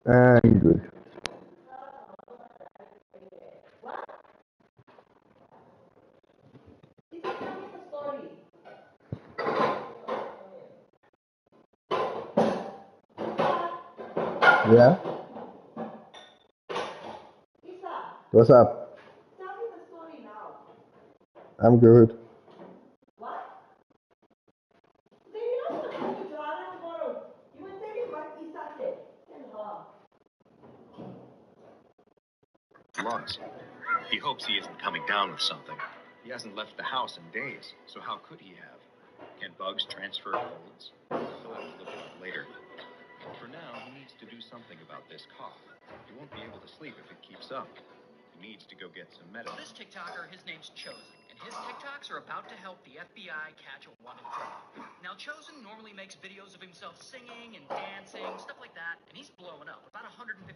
I'm good. Yeah? What's up? I'm good. Lungs. He hopes he isn't coming down with something. He hasn't left the house in days, so how could he have? Can bugs transfer colds? He'll have to look it up later. For now, he needs to do something about this cough. He won't be able to sleep if it keeps up. He needs to go get some medicine. This TikToker, his name's Chosen, and his TikToks are about to help the FBI catch a wanted criminal. Now, Chosen normally makes videos of himself singing and dancing, stuff like that, and he's blowing up, about 150,000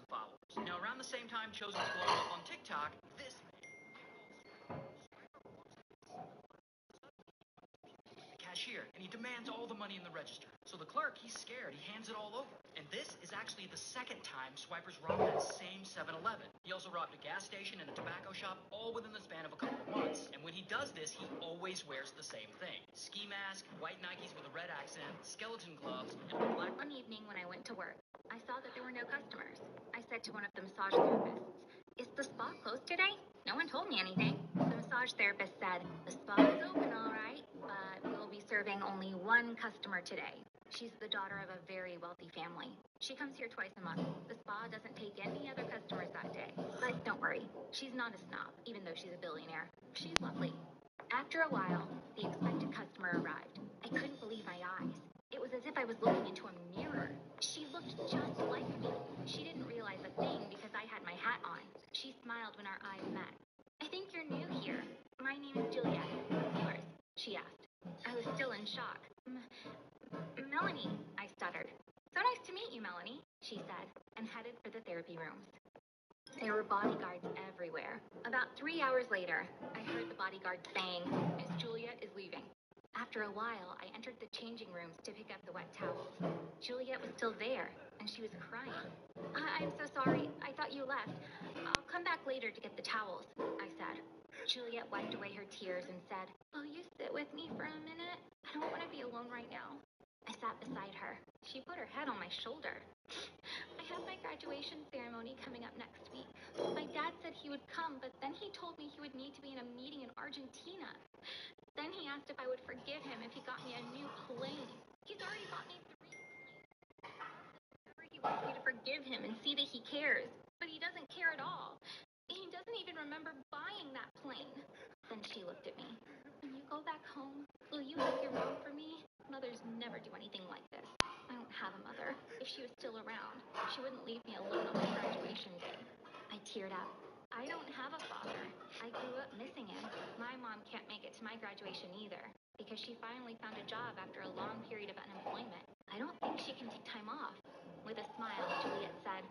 followers. Now, around the same time Chosen's blowing up on TikTok, this cashier, and he demands all the money in the register. So the clerk, he's scared. He hands it all over. And this is actually the second time swipers robbed that same 7-Eleven. He also robbed a gas station and a tobacco shop, all within the span of a couple of months. And when he does this, he always wears the same thing. Ski mask, white Nikes with a red accent, skeleton gloves, and a black... One evening when I went to work, I saw that there were no customers. I said to one of the massage therapists, "Is the spa closed today?" No one told me anything. The massage therapist said, "The spa is open, all right, but we'll be serving only one customer today. She's the daughter of a very wealthy family. She comes here twice a month. The spa doesn't take any other customers that day. But don't worry, she's not a snob, even though she's a billionaire. She's lovely." After a while, the expected customer arrived. I couldn't believe my eyes. It was as if I was looking into a mirror. She looked just like me. She didn't realize a thing because I had my hat on. She smiled when our eyes met. "I think you're new here. My name is Juliet. What's yours?" she asked. I was still in shock. "Melanie," I stuttered. "So nice to meet you, Melanie," she said, and headed for the therapy rooms. There were bodyguards everywhere. About 3 hours later, I heard the bodyguard saying, "Miss Juliet is leaving." After a while, I entered the changing rooms to pick up the wet towels. Juliet was still there, and she was crying. "I'm so sorry. I thought you left. I'll come back later to get the towels," I said. Juliet wiped away her tears and said, "Will you sit with me for a minute? I don't want to be alone right now." I sat beside her. She put her head on my shoulder. "I have my graduation ceremony coming up next week. My dad said he would come, but then he told me he would need to be in a meeting in Argentina. Then he asked if I would forgive him if he got me a new plane. He's already bought me 3 planes. He wants me to forgive him and see that he cares, but he doesn't care at all. He doesn't even remember buying that plane." Then she looked at me. "When you go back home, will you hug your mom for me? Mothers never do anything like this. I don't have a mother. If she was still around, she wouldn't leave me alone on my graduation day." I teared up. I don't have a father. I grew up missing him. My mom can't make it to my graduation either, because she finally found a job after a long period of unemployment. I don't think she can take time off. With a smile, Juliet said,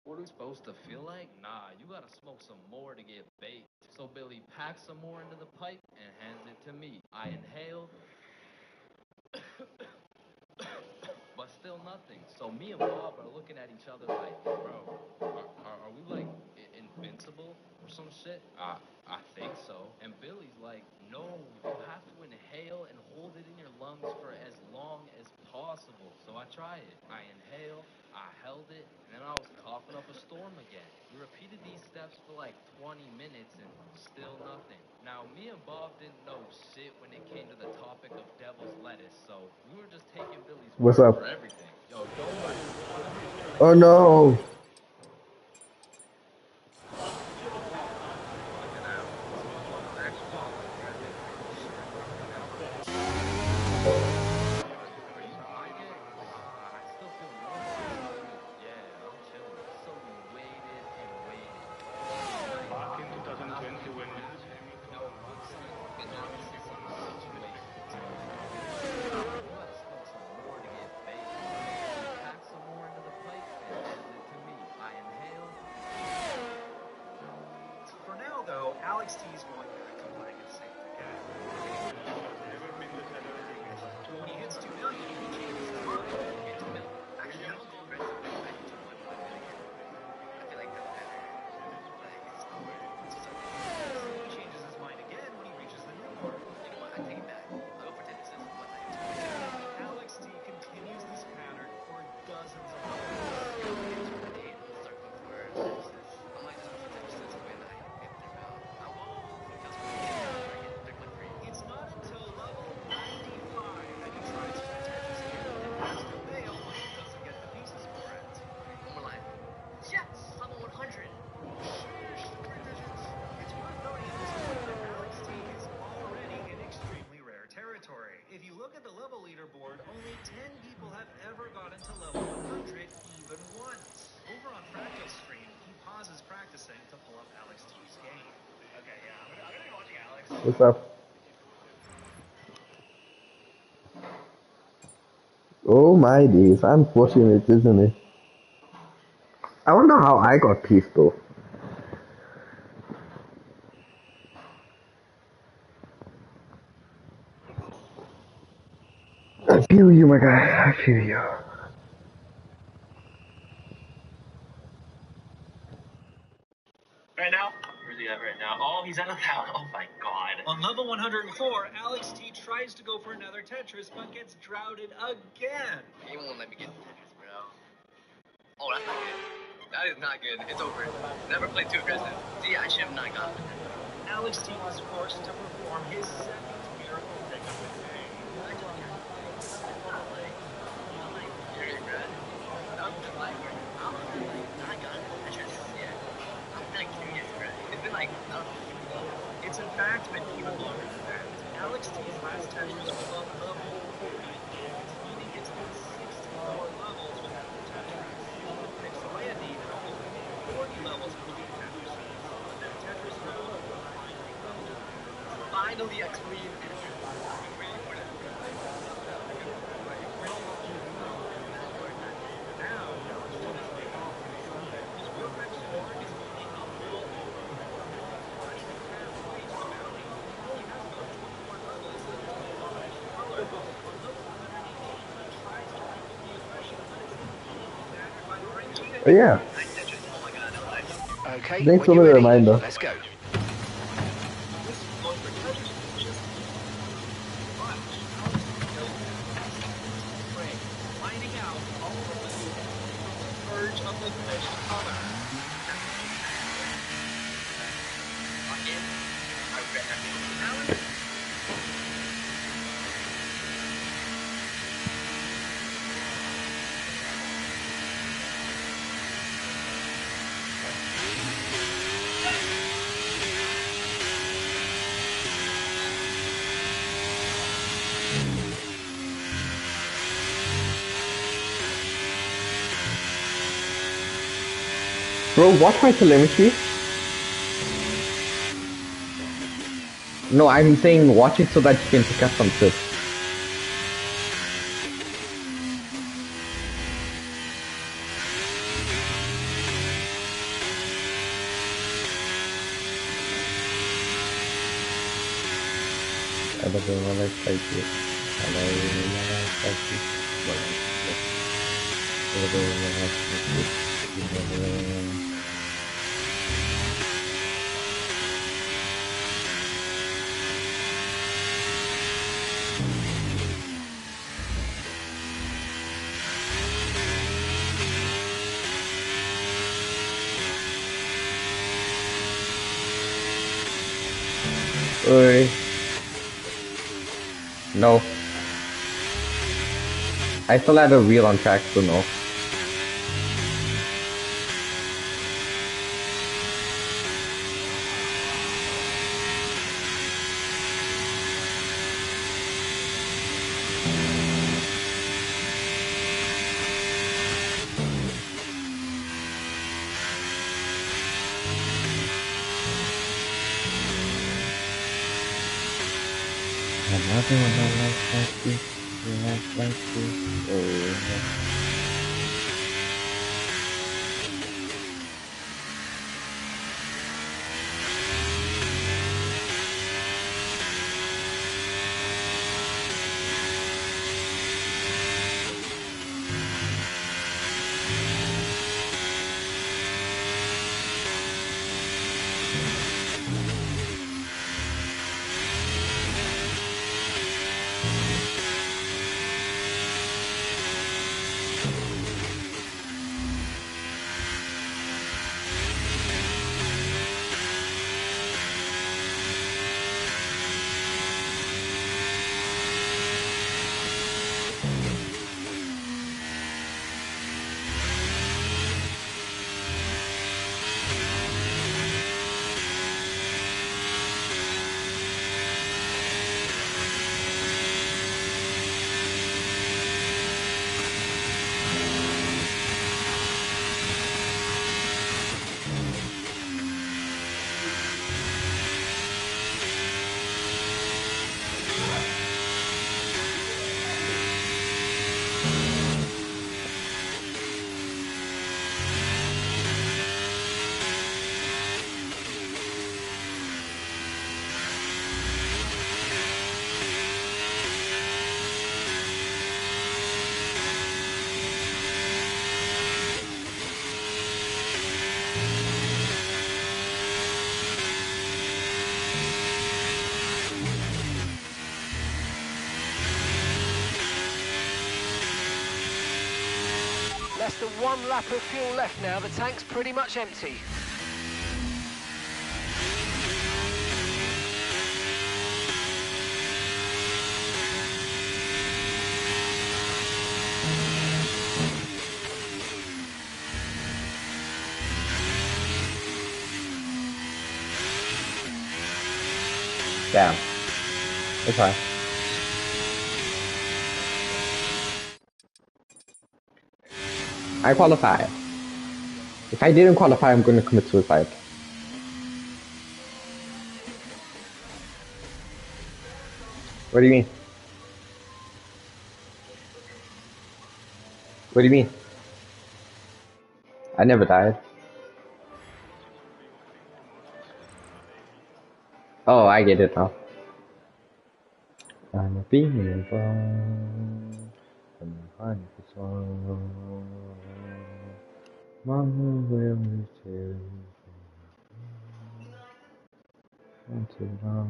What are we supposed to feel like? Nah, you gotta smoke some more to get baked. So Billy packs some more into the pipe and hands it to me. I inhale, but still nothing. So me and Bob are looking at each other like, bro, are we like invincible or some shit? I think so. And Billy's like, no, you have to inhale and hold it in your lungs for as long as possible. So I try it. I inhale, I held it, and then I was coughing up a storm again. We repeated these steps for like 20 minutes and still nothing. Now, me and Bob didn't know shit when it came to the topic of devil's lettuce, so we were just taking Billy's What's word up? for everything. Yo, don't worry. Oh no! I still feel normal. Yeah, I'm chilling. So we waited and waited all night. Back in 2020 when No, I'm saying in opposite situations. You gotta smoke some more to get baked. He packed some more into the pipe and hands it to me. I inhale. For now, though, Alex T is going back to playing it safe again. never been the celebrity. When he hits 2 million, he changes his mind into million. Actually, I'm a little bit if you look at the level leaderboard, only 10 people have ever gotten to level 100 even once. Over on Fractal's screen, he pauses practicing to pull up Alex T's game. Okay, yeah, I'm gonna be watching Alex. What's up? Oh my days, unfortunate, isn't it? I wonder how I got pissed though. I feel you, my guy. I feel you. Right now? Where's he at right now? Oh, he's at 1,000. Oh my god. On level 104, Alex T tries to go for another Tetris, but gets droughted again. Game won't let me get Tetris, bro. Oh, that's not good. That is not good. It's over. Never play too aggressive. See, I should have not gone. Alex T was forced to perform his second miracle pick of the day. You're Brad. That was just like, not gone. Tetris, yeah. I'm like curious, bro. It's been like, I don't know. It's in fact been even longer than that. Alex T's last Tetris was on level 40, meaning it's been 64 levels without the Tetris. Next to Randy, it only been 40 levels between Tetris. But then Tetris mode finally leveled. Finally, X-Queen. Now, Alex T is way off. His real life score is only a little over 100. But he halfway to the bounty. He has about 24 levels and is only color. On level 188, he tries to repeat the aggression, but it's immediately battered by the Regina. But yeah, Nice Tetris. Oh my god, I like it. Okay, thanks when for the you're ready, reminder. let's go. This is going for Tetris is just but Alex knows that prey, finding out all of the way from the verge of the finished color. Again, I bet that means Alex Bro, watch my telemetry. No, I'm saying watch it so that you can pick up some tips. I don't know what I tried to. I don't know what I tried to. I don't know what I tried to. Oi. No. I still had a wheel on track, so no. Another one like this, like this. Oh. Less than 1 lap of fuel left now. The tank's pretty much empty. Damn. It's fine. I qualify. If I didn't qualify, I'm going to commit suicide. What do you mean? What do you mean? I never died. Oh, I get it now. I'm a being born. I'm a honey song. Mama will return until now.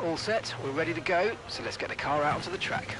All set, we're ready to go, so let's get the car out onto the track.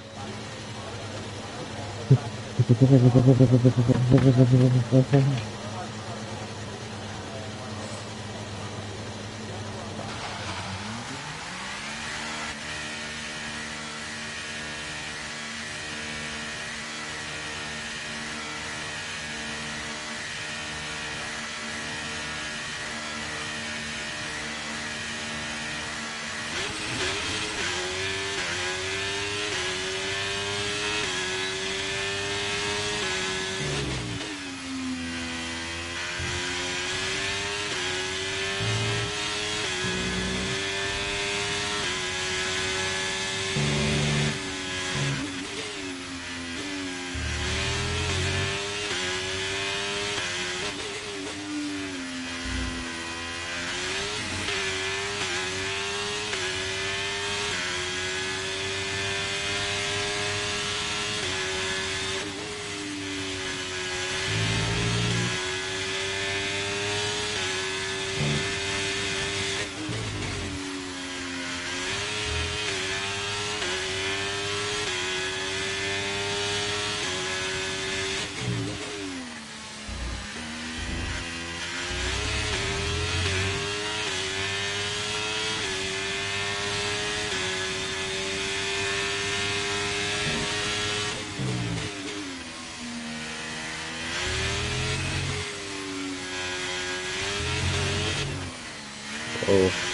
Oh.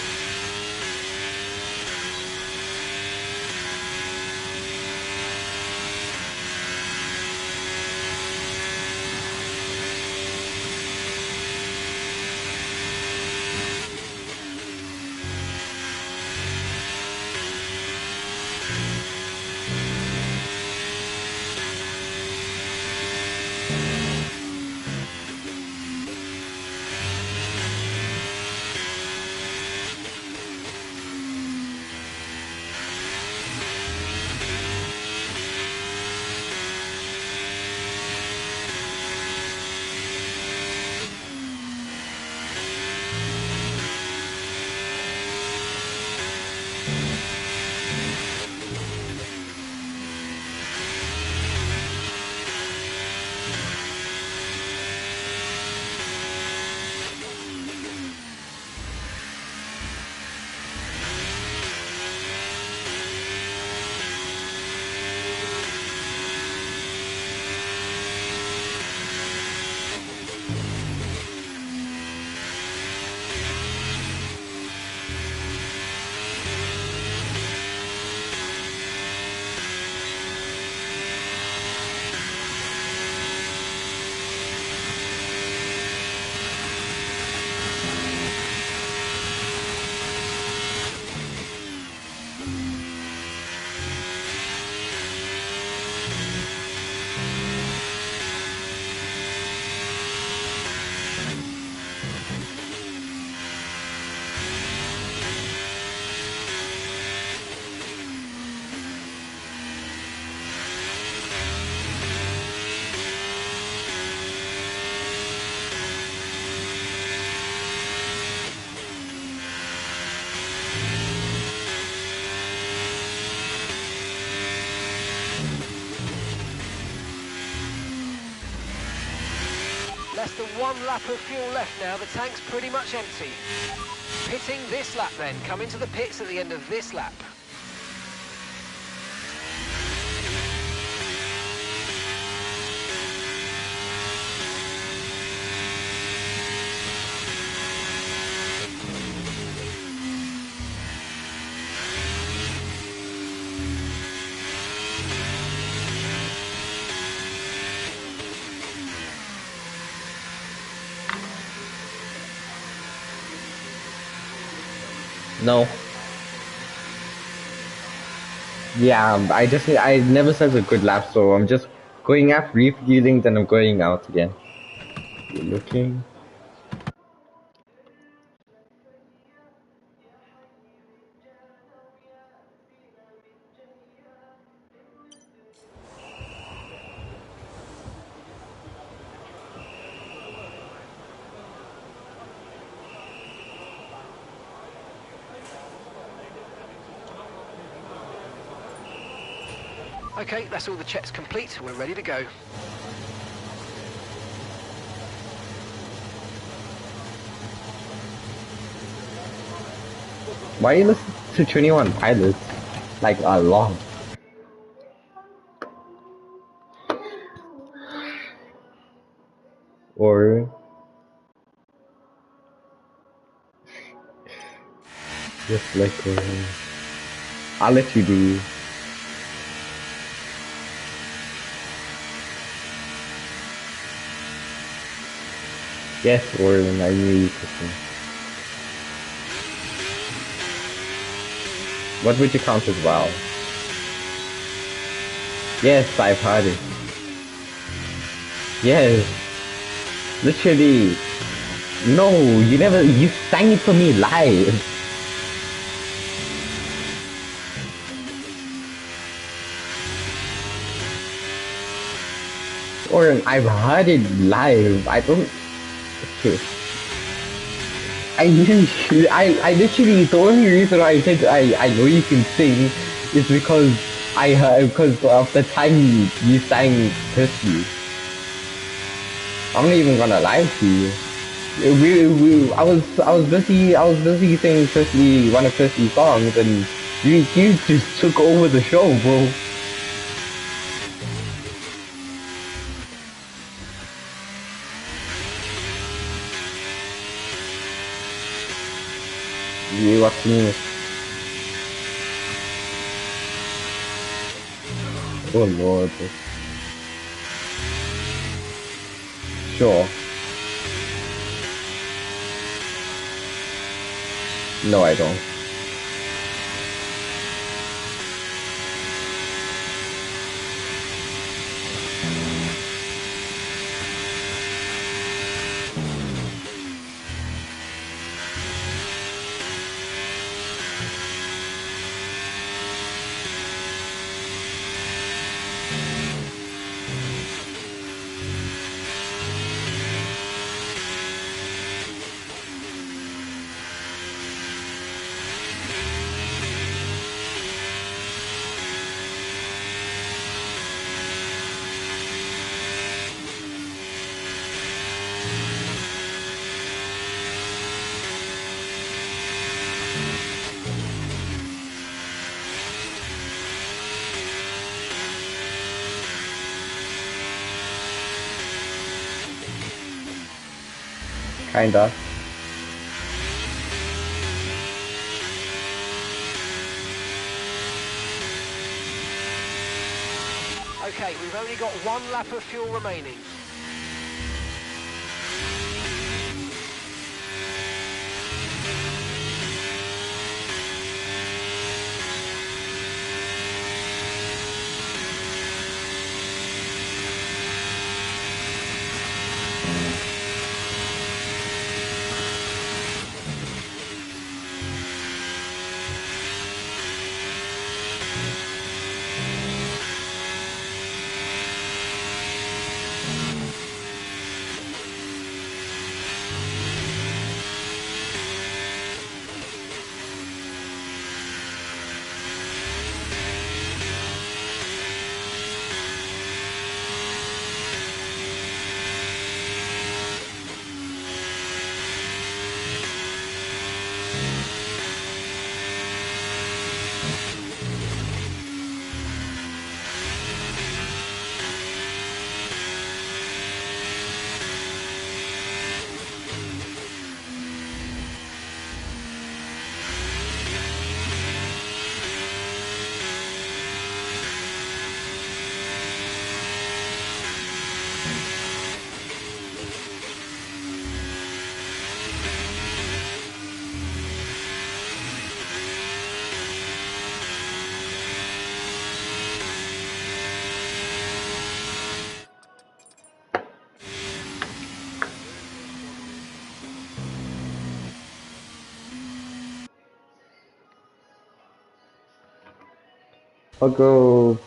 Less than 1 lap of fuel left now. The tank's pretty much empty. Pitting this lap then. Come into the pits at the end of this lap. No. Yeah, I never said a good lap, so I'm just going up, refueling, then I'm going out again. You're looking. Okay, that's all the checks complete. We're ready to go. Why you listen to 21 Pilots? Like a lot. Or just like I'll let you do. Yes, Orlin, I knew you could sing. What would you count as well? Yes, I've heard it. Yes. Literally. No, you sang it for me live. Or I've heard it live. I don't. Okay. I literally, the only reason I said I know you can sing is because I heard, because of the time you sang Thirsty. I'm not even gonna lie to you. I was busy singing Thirsty, one of Thirsty's songs, and you just took over the show, bro. You watch me. Oh Lord. Sure. No, I don't. Kinda. Okay, we've only got 1 lap of fuel remaining. I'll go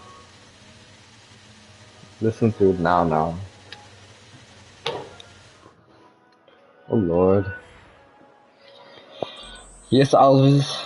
listen to it now. Oh Lord. Yes, Alvis.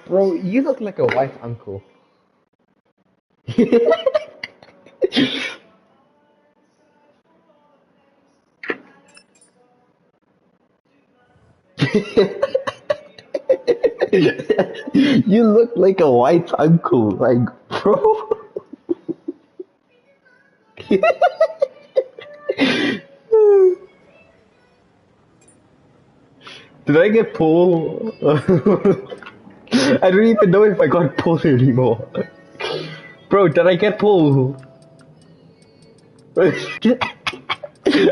Bro, you look like a white uncle. You look like a white uncle, like, bro. Did I get pulled? I don't even know if I got pulled anymore. Bro, did I get pulled? I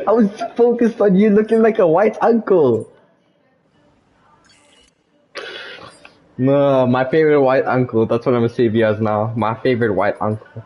was focused on you looking like a white uncle. No, my favorite white uncle. That's what I'm gonna save you as now. My favorite white uncle.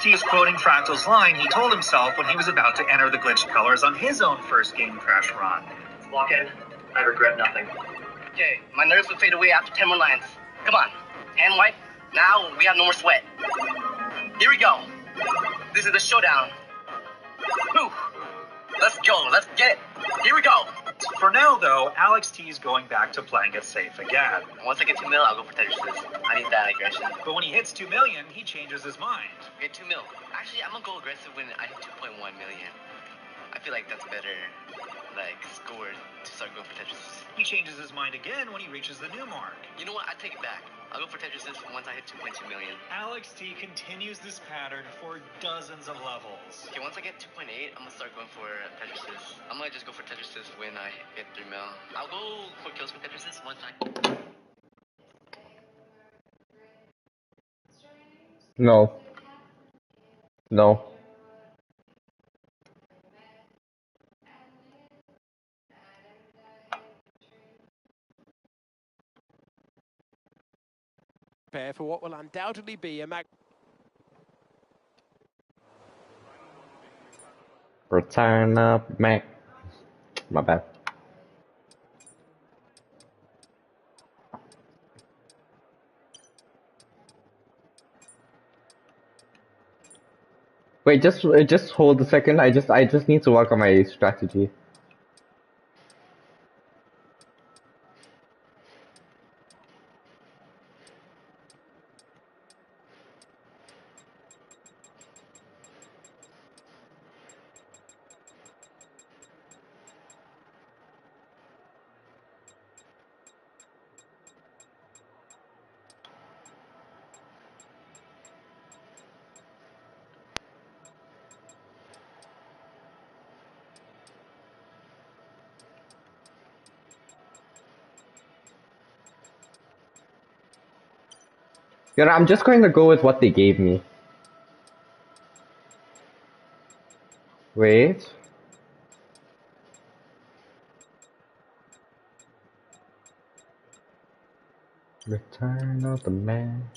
He's quoting Fractal's line he told himself when he was about to enter the glitched colors on his own first game crash run. Walk in. I regret nothing. Okay, my nerves will fade away after 10 more lines. Come on. Hand wipe. Now we have no more sweat. Here we go. This is the showdown. Whew. Let's go. Let's get it. Here we go. For now, though, Alex T is going back to playing it safe again. Once I get 2 mil, I'll go for Tetris. I need that aggression. But when he hits 2 million, he changes his mind. Get 2 mil. Actually, I'm gonna go aggressive when I hit 2.1 million. I feel like that's a better, score to start going for Tetris. He changes his mind again when he reaches the new mark. You know what? I take it back. I'll go for Tetris once I hit 2.2 million. Alex T continues this pattern for dozens of levels. Okay, once I get 2.8, I'm gonna start going for Tetris. I'm gonna just go for Tetris when I hit 3 mil. I'll go for kills for Tetris once I... No. No. Prepare for what will undoubtedly be a Return up, Mac. My bad. Wait, just hold a second. I just need to work on my strategy. You know, I'm just going to go with what they gave me. Wait. Return of the Man.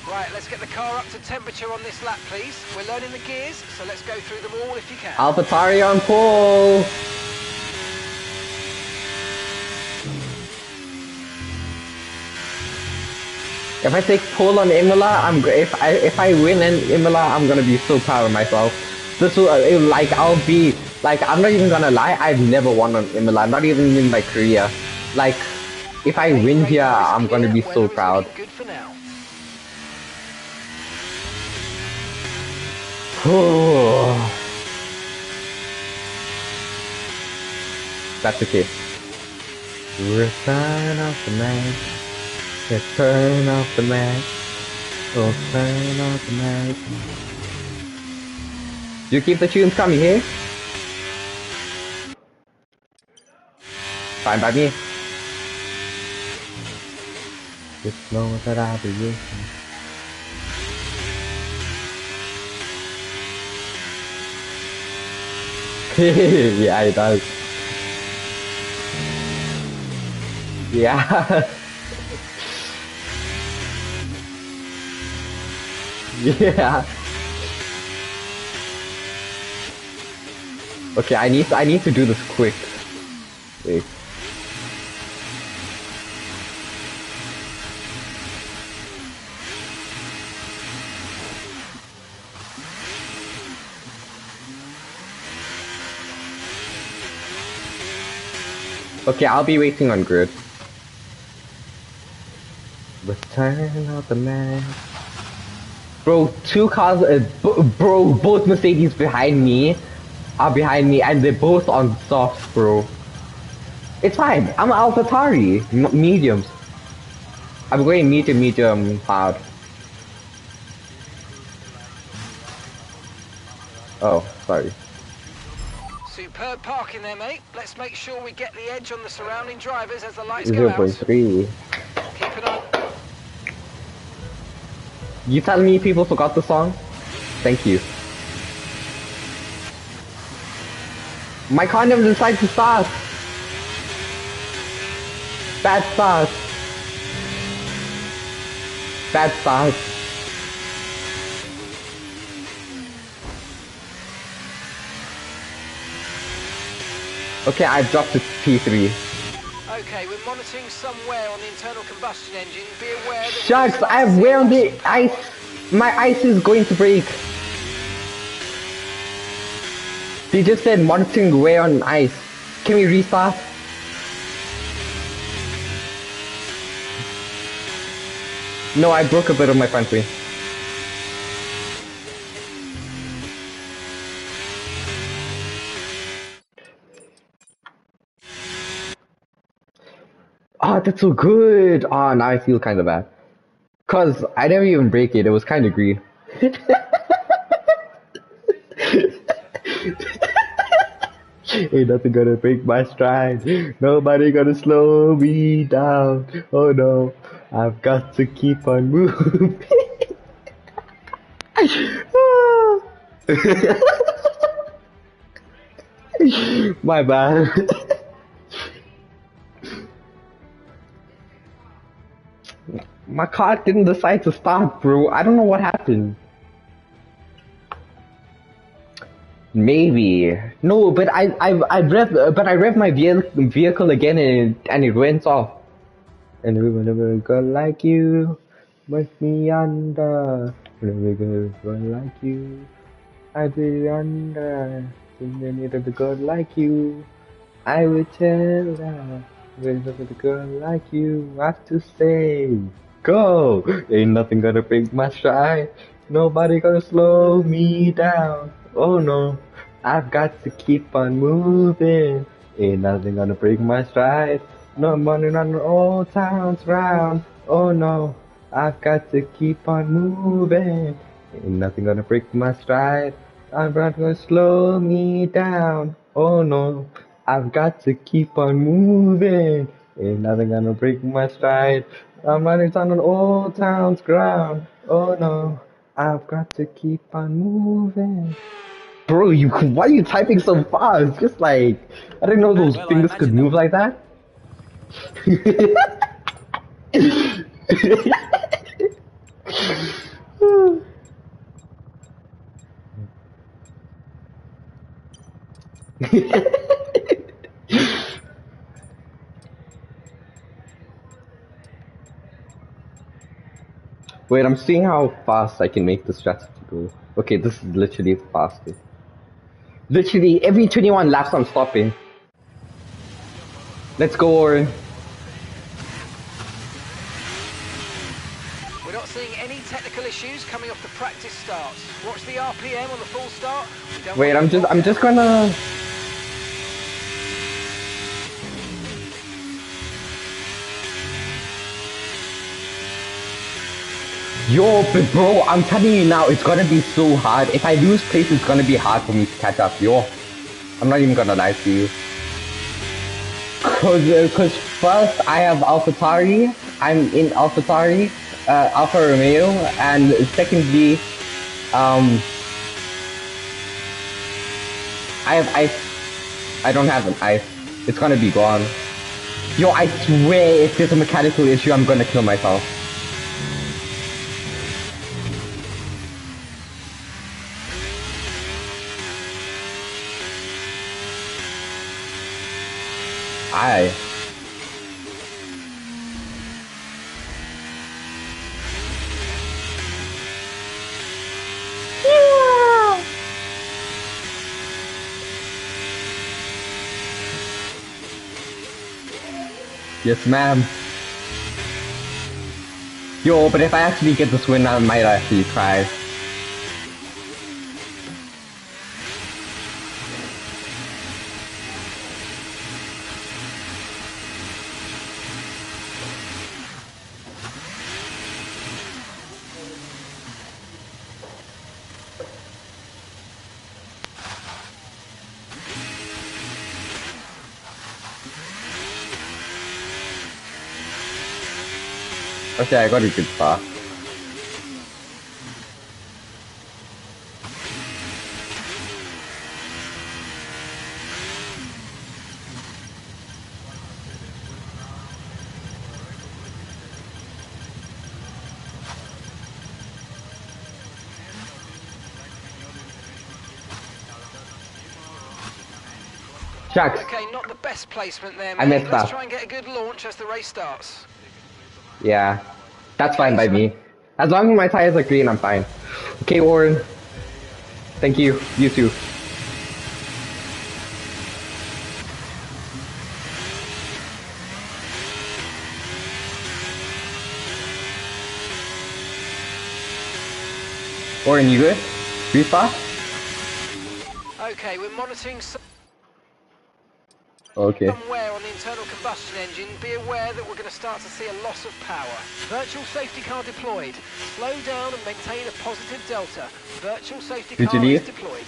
Right, let's get the car up to temperature on this lap, please. We're learning the gears, so let's go through them all if you can. AlphaTauri on pole. If I take pole on Imola, if I win in Imola, I'm gonna be so proud of myself. This will, like, I'll be, like, I'm not even gonna lie, I've never won in Milan, not even in my career. Like, if I win here, I'm gonna be so proud. Good for now. That's okay. Return of the man. Return of the man. Return of the man. You keep the tunes coming here? Fine by me. Just know that I'll be with you. Yeah, it does. Yeah. Yeah. Okay, I need to do this quick. Wait. Okay, I'll be waiting on grid. Return of the man. Bro, two cars, bro, both Mercedes behind me are behind me and they're both on softs, bro. It's fine, I'm an AlphaTauri, mediums. I'm going medium, hard. Oh, sorry. Superb parking there, mate. Let's make sure we get the edge on the surrounding drivers as the lights go out. 0.3. Keep it on. You telling me people forgot the song? Thank you. My car never decides to start. Bad start. Bad start. Okay, I've dropped to P3. Okay, we're monitoring some wear on the internal combustion engine. Be aware that... Shucks, I have wear on the ice. My ice is going to break. They just said monitoring wear on ice. Can we restart? No, I broke a bit of my front wing. Oh, that's so good. Oh, now I feel kind of bad. Cause I never even break it. It was kind of green. Ain't nothing gonna break my stride. Nobody gonna slow me down. Oh no, I've got to keep on moving. My bad. My car didn't decide to start, bro. I don't know what happened. Maybe. No, but I rev my vehicle again and it went off. And we're never gonna like you, must be under. We're never gonna like you, I'd be under. We're never gonna like you, I will tell her. We're never gonna like you, I have to say. Go! Ain't nothing gonna break my stride. Nobody gonna slow me down. Oh no, I've got to keep on moving. Ain't nothing gonna break my stride. No money on the old town's round. Oh no, I've got to keep on moving. Ain't nothing gonna break my stride. I'm not gonna slow me down. Oh no, I've got to keep on moving. Ain't nothing gonna break my stride. I'm running on an old town's ground. Oh no, I've got to keep on moving. Bro, why are you typing so fast? Just like, I didn't know those fingers could move like that. Wait, I'm seeing how fast I can make the strategy go. Okay, this is literally the fastest. Literally every 21 laps I'm stopping. Let's go, Oren. We're not seeing any technical issues coming off the practice starts. Watch the RPM on the full start. Wait, I'm just gonna. Yo, but bro, I'm telling you now, it's gonna be so hard. If I lose place, it's gonna be hard for me to catch up. Yo, I'm not even gonna lie to you. Cause first I have AlphaTauri. I'm in AlphaTauri, Alfa Romeo, and secondly, I have ice. I don't have an ice. It's gonna be gone. Yo, I swear, if there's a mechanical issue, I'm gonna kill myself. Aye. Yeah. Yes, ma'am. Yo, but if I actually get this win, I might actually cry. Okay, I got a good spot. Shucks. Okay, not the best placement there, I mate. messed Let's up. try and get a good launch as the race starts. Yeah, that's fine by me. As long as my tires are green, I'm fine. Okay, Warren. Thank you. You too. Warren, you good? Respawn? Okay, we're monitoring Okay. somewhere on the internal combustion engine. Be aware that we're going to start to see a loss of power. Virtual safety car deployed. Slow down and maintain a positive delta. Virtual safety Did you car is leave? deployed.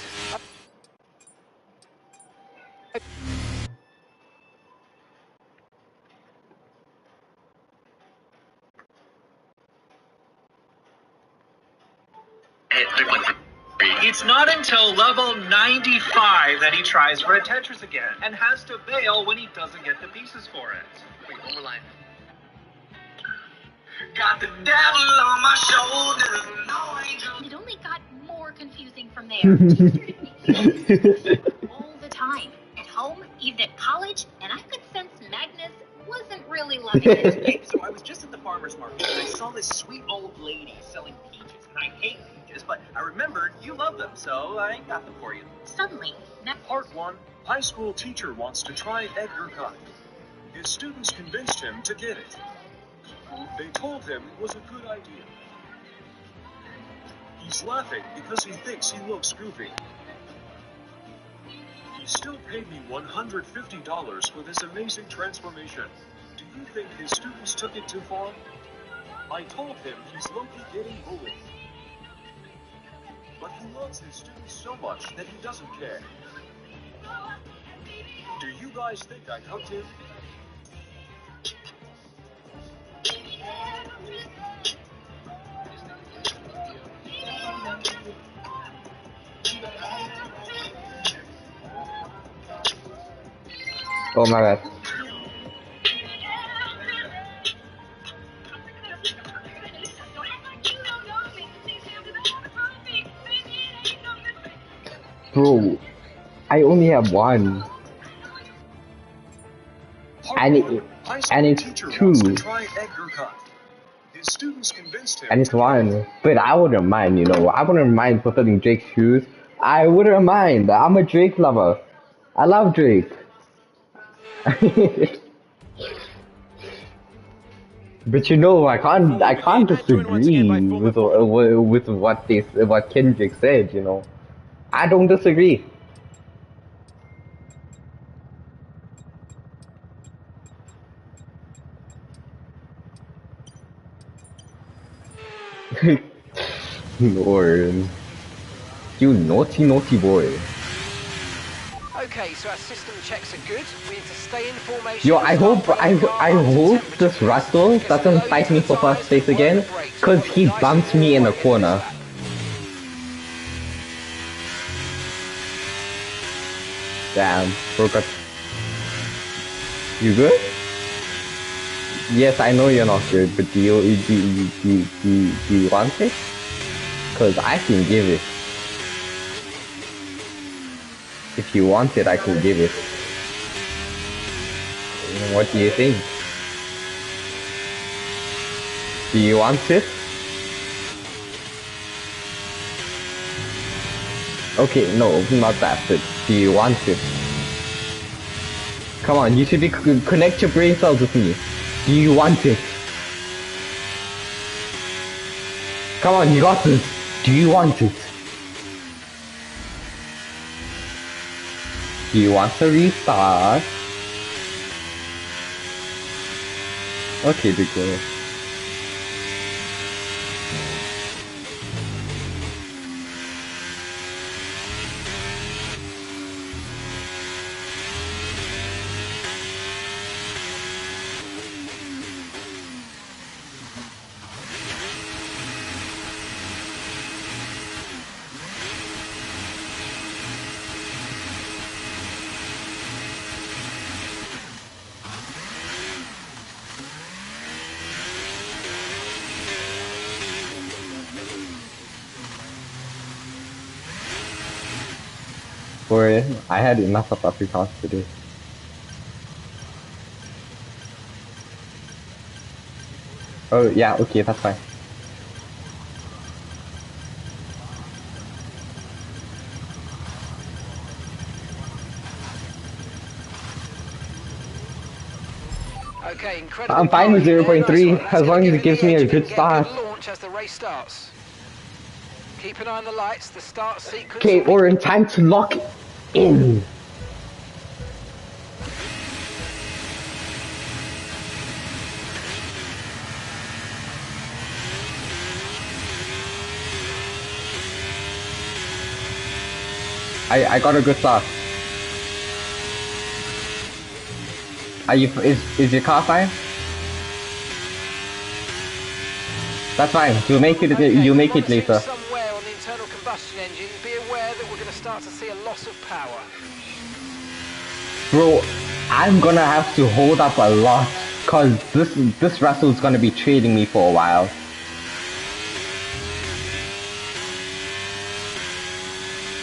It's not until level 95 that he tries for a Tetris again, and has to bail when he doesn't get the pieces for it. Wait, one more line. Got the devil on my shoulder, no angel. It only got more confusing from there. All the time. At home, even at college, and I could sense Magnus wasn't really loving it. Hey, so I was just at the farmer's market and I saw this sweet old lady selling peaches. And I hate peaches, but I remembered you love them, so I got them for you. Suddenly, Part 1, high school teacher wants to try Edgar Cut. His students convinced him to get it. They told him it was a good idea. He's laughing because he thinks he looks goofy. He still paid me $150 for this amazing transformation. Do you think his students took it too far? I told him he's low-key getting bullied. But he loves his students so much that he doesn't care. Do you guys think I hooked him? Oh my god. Bro, I only have one. And it's two. His students convinced him. And it's one. But I wouldn't mind, you know. I wouldn't mind fulfilling Jake's shoes I wouldn't mind. I'm a Drake lover. I love Drake. But you know, I can't disagree with what Kendrick said. You know, I don't disagree. Lord, you naughty boy. Okay, so our system checks are good. We need to stay in formation. Yo, I hope this Russell doesn't fight me for first place again, cause he bumps me in the corner. Damn, forgot. You good? Yes, I know you're not good, but do you want it? Cause I can give it. If you want it, I can give it. What do you think? Do you want it? Okay, no, not that, but do you want it? Come on, you should connect your brain cells with me. Do you want it? Come on, you got this. Do you want it? Do you want to restart? Okay, big boy. Boy, I had enough of Afrikaans today. Oh, yeah, okay, that's fine. Okay, incredible. I'm fine with 0.3 as long as it gives me a good start. Launch as the race starts. Keep an eye on the lights. The start sequence. Okay, we're in time to lock in. I got a good start. Are you? Is your car fine? That's fine. You'll make it. Okay, You'll make it later. Somewhere on the internal combustion engine, be aware that we're going to start to see a loss of power. Bro, I'm gonna have to hold up a lot, cause this Russell's gonna be trading me for a while.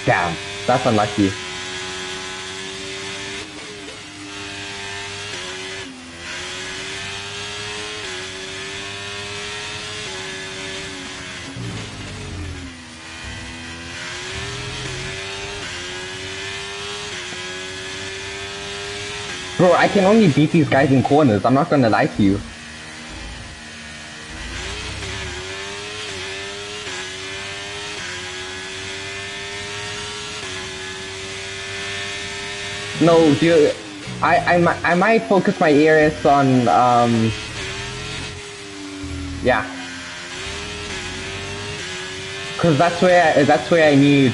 Damn, that's unlucky. Bro, I can only beat these guys in corners, I'm not gonna lie to you. No, dude, I might focus my areas on, yeah. Cause that's where I need.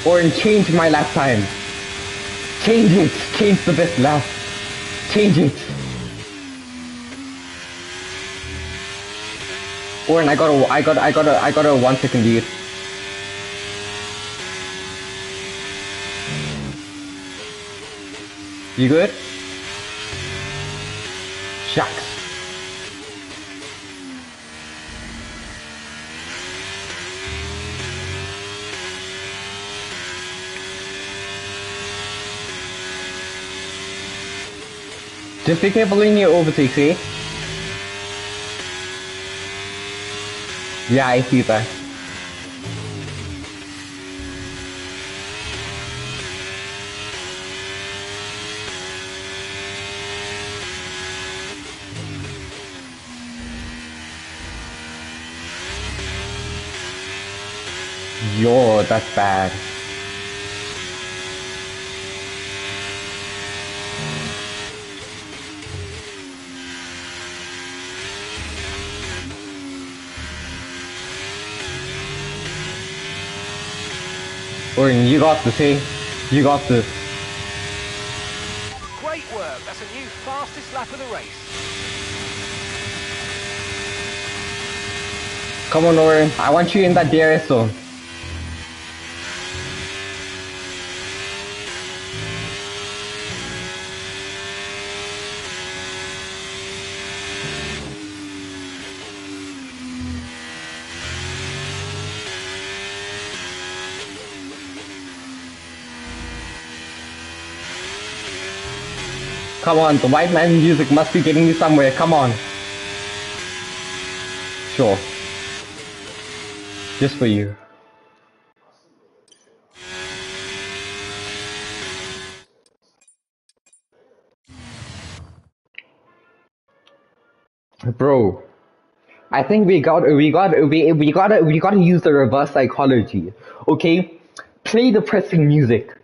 Or change my lap time. Change it. Change the best lap. Change it. Or I got a 1 second lead. You good? Shucks. Just be careful in your overtakes, eh? Yeah, I see that. Yo, that's bad. Orin, you got this, hey? You got this. Great work. That's a new fastest lap of the race. Come on, Orin. I want you in that DRS zone. Come on, the white man music must be getting you somewhere. Come on. Sure. Just for you. Bro, I think we gotta use the reverse psychology. Okay? Play the pressing music.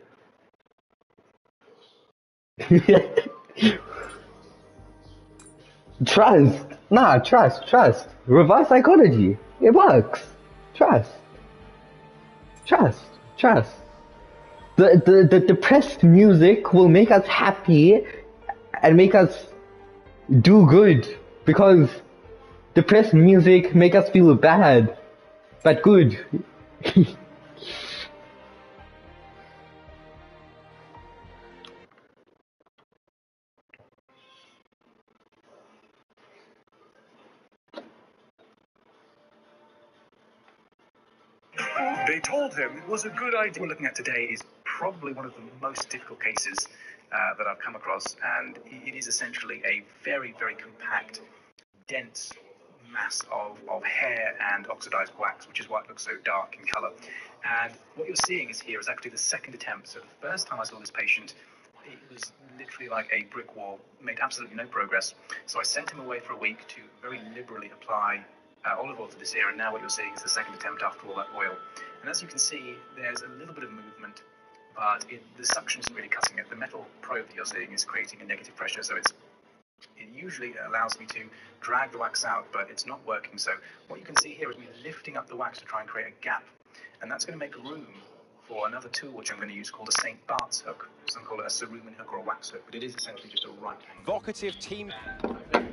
Trust. Nah, trust. Reverse psychology. It works. Trust. The depressed music will make us happy and make us do good, because depressed music make us feel bad, but good. They told him it was a good idea. What we're looking at today is probably one of the most difficult cases that I've come across, and it is essentially a very, very compact, dense mass of hair and oxidized wax, which is why it looks so dark in color. And what you're seeing is actually the second attempt. So the first time I saw this patient, it was literally like a brick wall, made absolutely no progress. So I sent him away for a week to very liberally apply olive oil to this ear, and now what you're seeing is the second attempt after all that oil. And as you can see, there's a little bit of movement, but the suction isn't really cutting it. The metal probe that you're seeing is creating a negative pressure, so it usually allows me to drag the wax out, but it's not working. So what you can see here is me lifting up the wax to try and create a gap, and that's going to make room for another tool which I'm going to use called a St. Bart's hook. Some call it a cerumen hook or a wax hook, but it is essentially just a right angle. Vocative team,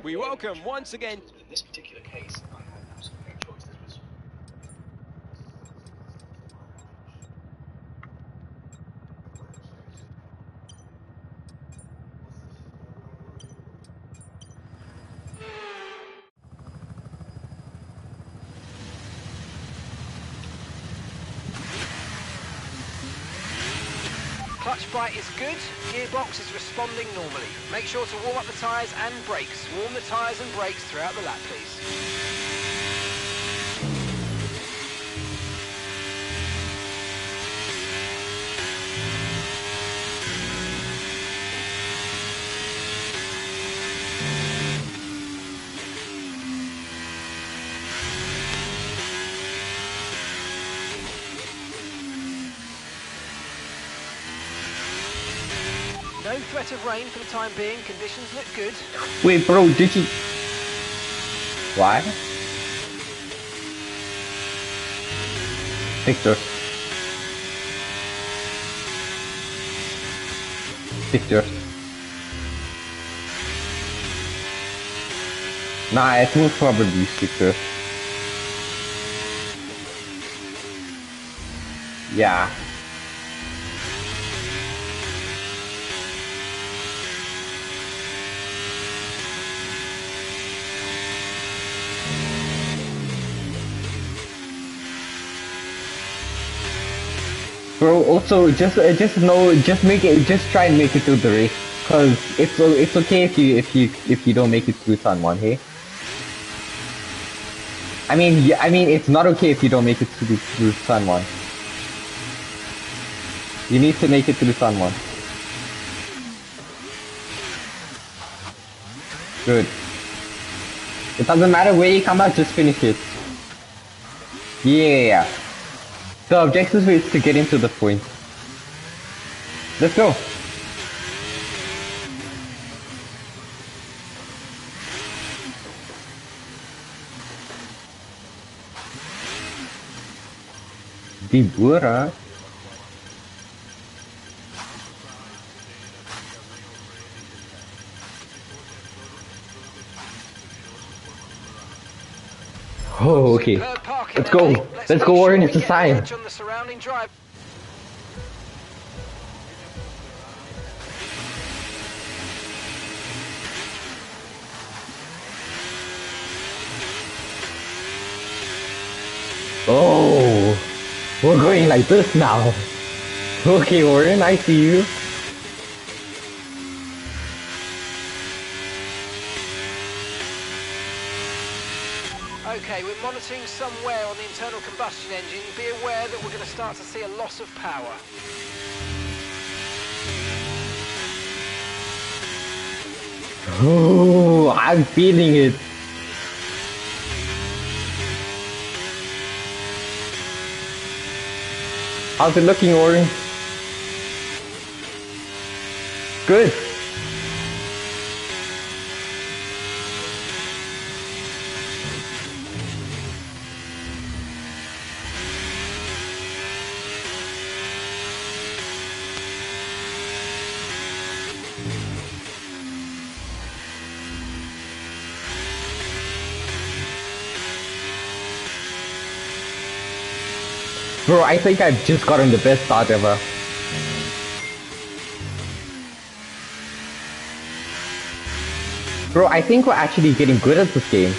we welcome once again. In this particular case, I had absolutely no choice. This was Clutch bite is good, gearbox is responding normally. Make sure to warm up the tyres and brakes. Warm the tyres and brakes throughout the lap, please. No threat of rain for the time being, conditions look good. Wait, bro, did you... Why? Victor. Nah, it will probably be Victor. Yeah. Bro, also just try and make it through the race, cause it's okay if you don't make it through Turn 1, hey? I mean, yeah, I mean, it's not okay if you don't make it to the Sun one. You need to make it to the Sun one. Good. It doesn't matter where you come out, just finish it. Yeah. The objective is to get into the point. Let's go. Dibura. Oh, okay. Let's go. Let's go, Warren. It's a sign. Oh, we're going like this now. Okay, Warren, I see you. Okay, we're monitoring somewhere on the internal combustion engine. Be aware that we're going to start to see a loss of power. Oh, I'm feeling it. How's it looking, Warren? Good. Bro, I think I've just gotten the best start ever. Bro, I think we're actually getting good at this game.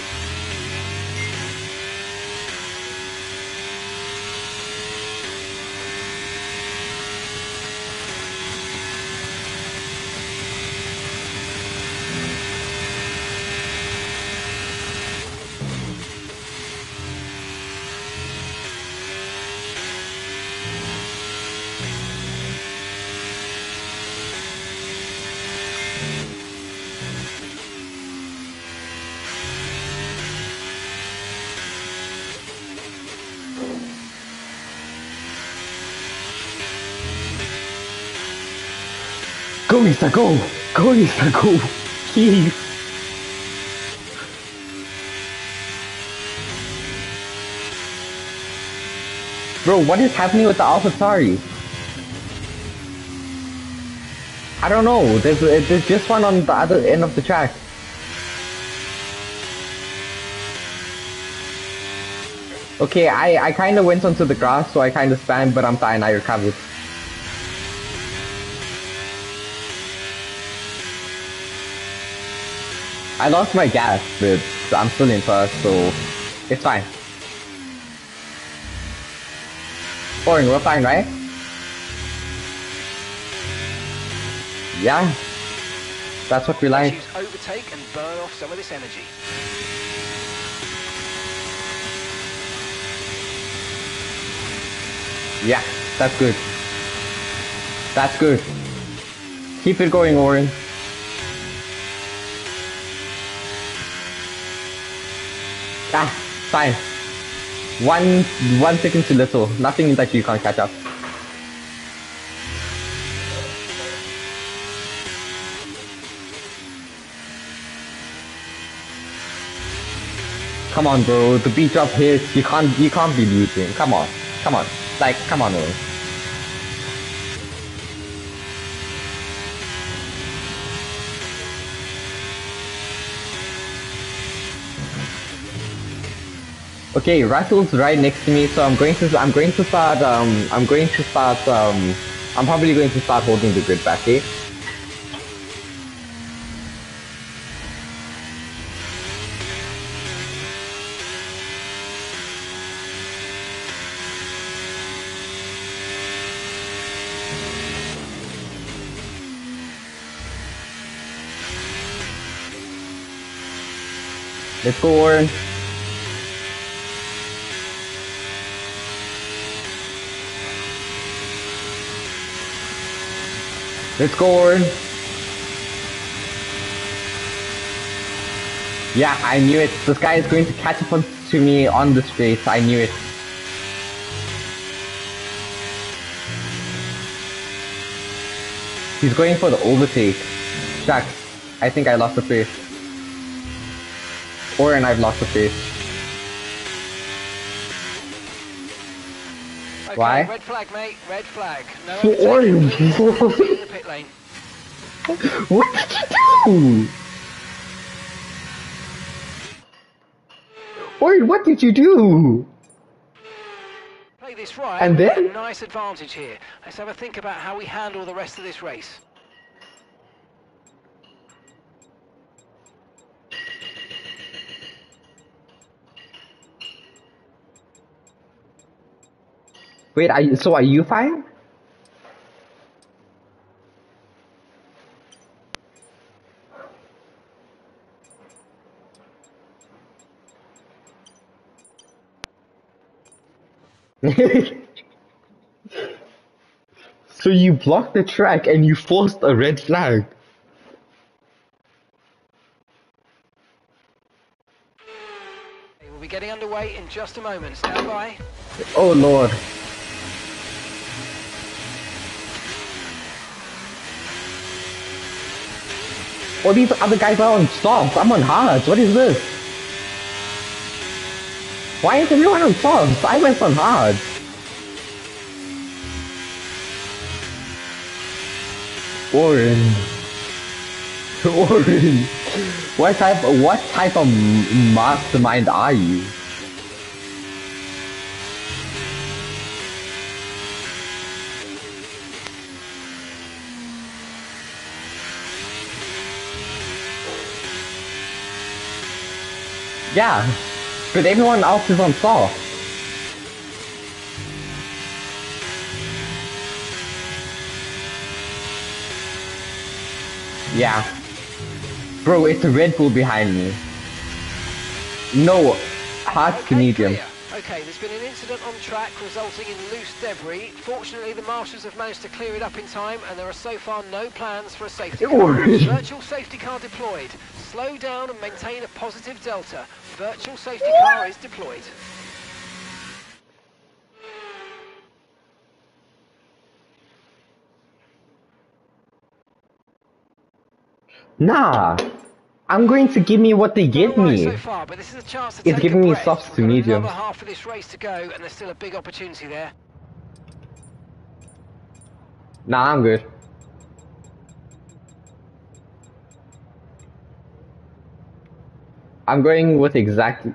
Go, Issa, go! Go, Issa, go! Please! Bro, what is happening with the AlphaTauri? I don't know, there's just one on the other end of the track. Okay, I kinda went onto the grass, so I kinda spammed, but I'm fine, I recovered. I lost my gas, but I'm still in first, so it's fine. Boring, we're fine, right? Yeah. That's what we like. Overtake and burn off some of this energy. Yeah, that's good. That's good. Keep it going, Warren. Ah, fine. One second too little. Nothing that you can't catch up. Come on, bro. The beat drop hits. You can't be losing. Come on. Come on. Like, come on, Warren. Okay, Russell's right next to me, so I'm probably going to start holding the grid back, eh? Let's go, Warren. Let's go, Oren. Yeah, I knew it. This guy is going to catch up to me on this race. I knew it. He's going for the overtake. Jack, I think I lost the pace. Oren, I've lost the pace. Okay, Why? red flag, mate. Red flag. No For Oren, in the pit lane. what did you do? Oren, what did you do? Play this right. And we've got then? a nice advantage here. Let's have a think about how we handle the rest of this race. Wait, so are you fine? So you blocked the track and you forced a red flag. We'll be getting underway in just a moment. Stand by. Oh lord. All these other guys are on softs. I'm on hards. What is this? Why is everyone on softs? I went on hards. Oren. Oren. What type of mastermind are you? Yeah, but everyone else is on soft. Yeah. Bro, it's a Red Bull behind me. No, hard to medium. Okay, there's been an incident on track resulting in loose debris. Fortunately, the marshals have managed to clear it up in time, and there are so far no plans for a safety car. Virtual safety car deployed. Slow down and maintain a positive delta. Virtual safety car is deployed. Nah, I'm going to give me what they give me. So far, but this is a chance to It's take giving a me breath. softs to We've got mediums. another half of this race to go, and there's still a big opportunity there. Nah, I'm good. I'm going with exactly...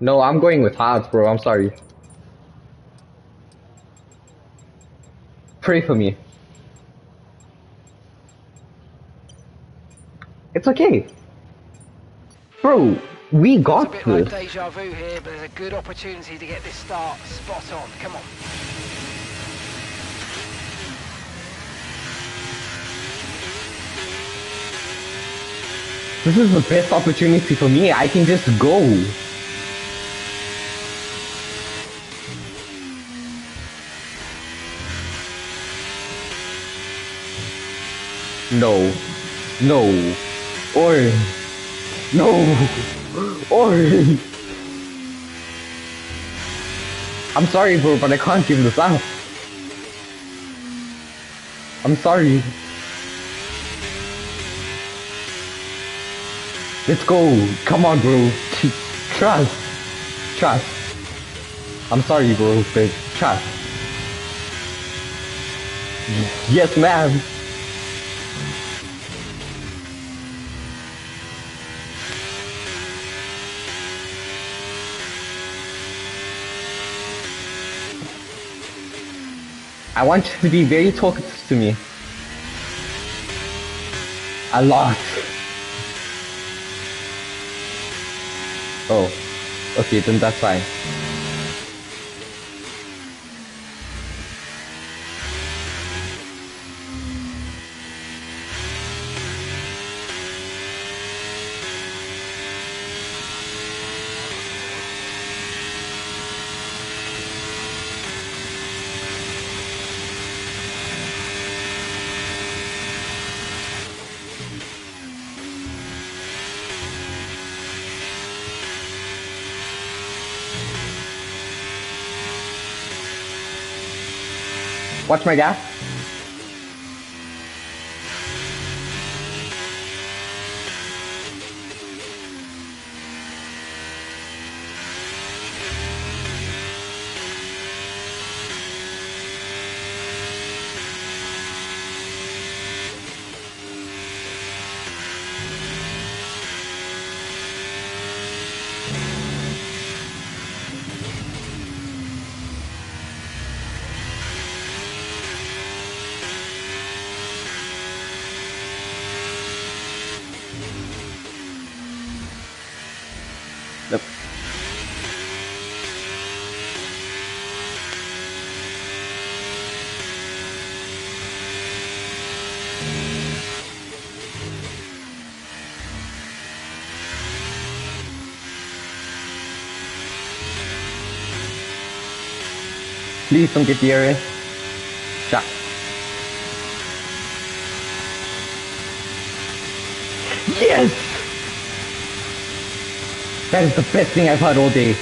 No, I'm going with hards, bro. I'm sorry. Pray for me. It's okay. Bro, we got It's a bit like this. deja vu here, but there's a good opportunity to get this start spot on. Come on. This is the best opportunity for me. I can just go. No. No. Oren. No. Oren. I'm sorry, bro, but I can't give this up. I'm sorry. Let's go. Come on, bro. Trust. Trust. I'm sorry, bro, but trust. Yes, ma'am. I want you to be very talkative to me. A lot. Oh. Okay, then that's fine. Watch my gas. Yep. Please don't get the area. Shot. Yes! That is the best thing I've heard all day.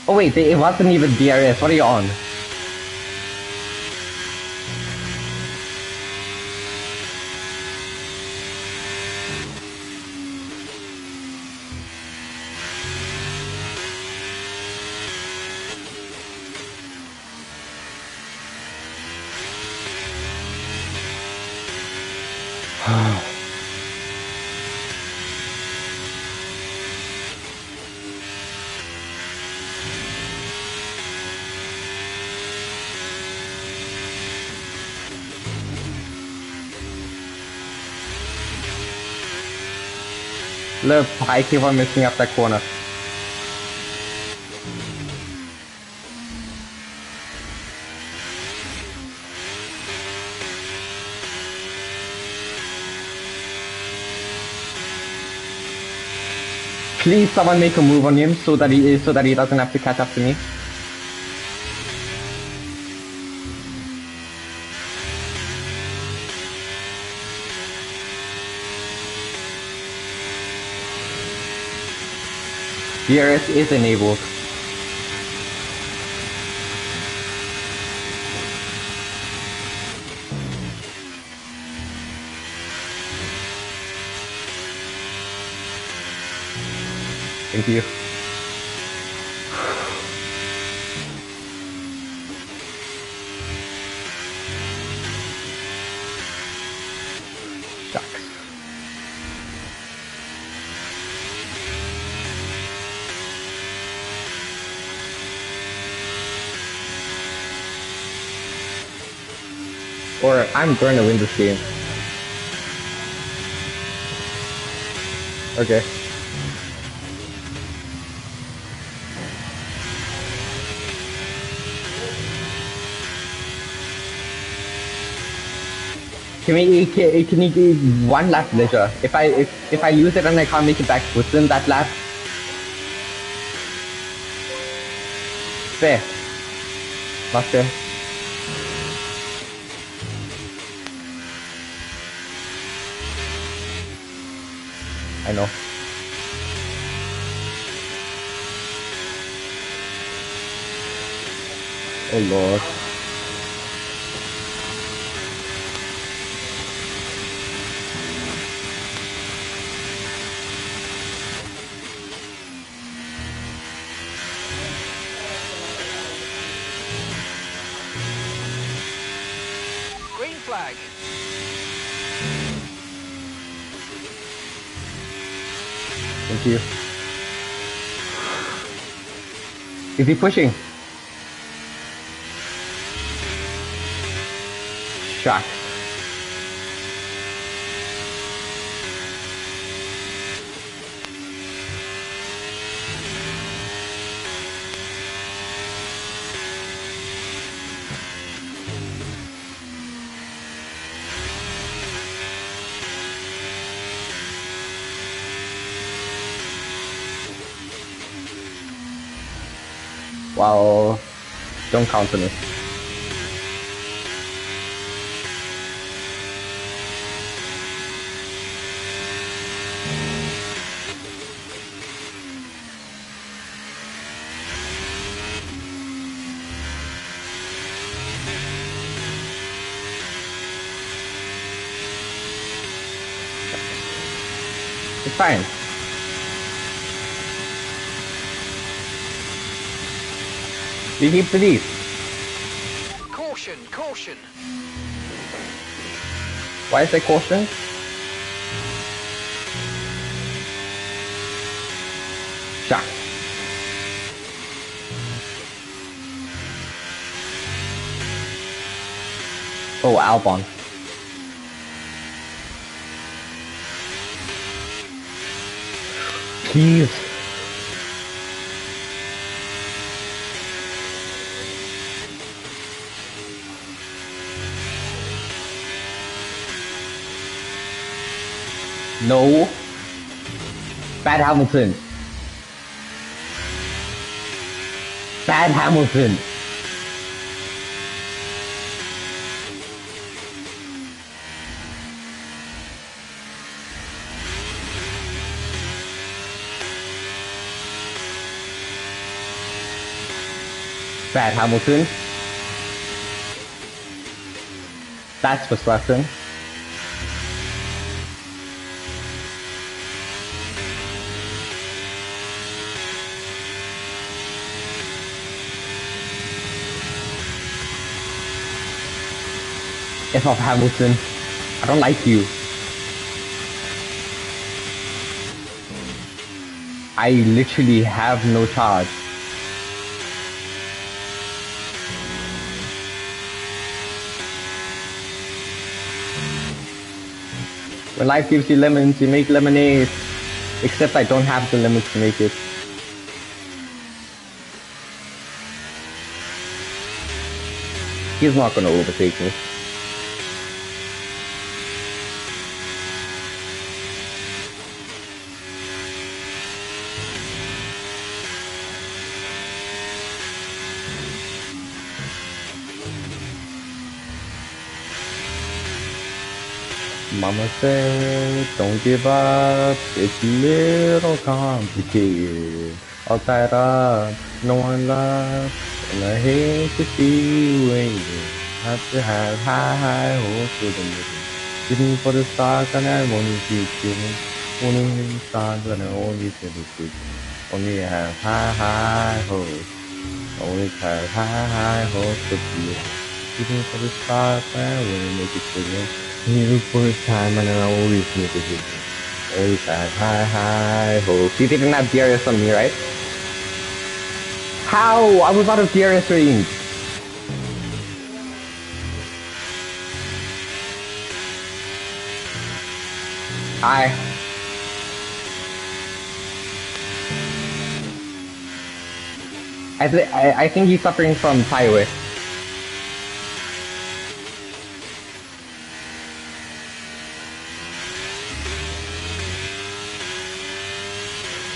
Oh wait, it wasn't even DRS. What are you on? Look, I keep on missing up that corner. Please, someone make a move on him so that he doesn't have to catch up to me. DRS is enabled. Thank you. Shucks. Or I'm going to win this game. Okay. Can you give one lap leisure? If I lose it and I can't make it back within that lap, fair. Not fair. I know. Oh Lord. Green flag. Thank you. Is he pushing? Shucks. Well, don't count on it. It's fine. We keep the lead. Caution, caution. Why is there caution? Shot. Oh, Albon. Please. No. Bad Hamilton. Bad Hamilton. Bad Hamilton. That's Verstappen. F off Hamilton. I don't like you. I literally have no charge. When life gives you lemons, you make lemonade. Except I don't have the lemons to make it. He's not gonna overtake me. Mama said, don't give up, it's a little complicated. All tied up, no one loves, and I hate to see you waiting. Have to have high hopes for the living. Shooting for the stars and I only keep shooting. Only the stars and I only feel the shooting. Only have high hopes. Only have high hopes for you. Shooting for the stars and I only make it brilliant. You first time and I always make it hit. Always had high hopes. You didn't have DRS on me, right? How? I was out of DRS range. I think he's suffering from tire.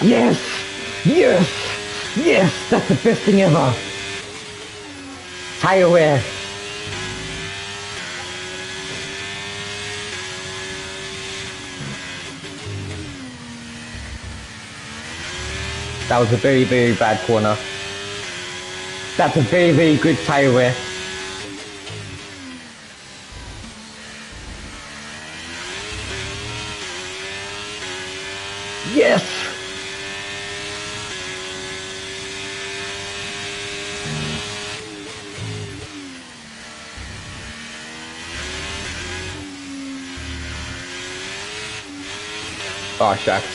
Yes! Yes! Yes! That's the best thing ever! Tire wear! That was a very, very bad corner. That's a very, very good tire wear. Yes! Oh, shucks.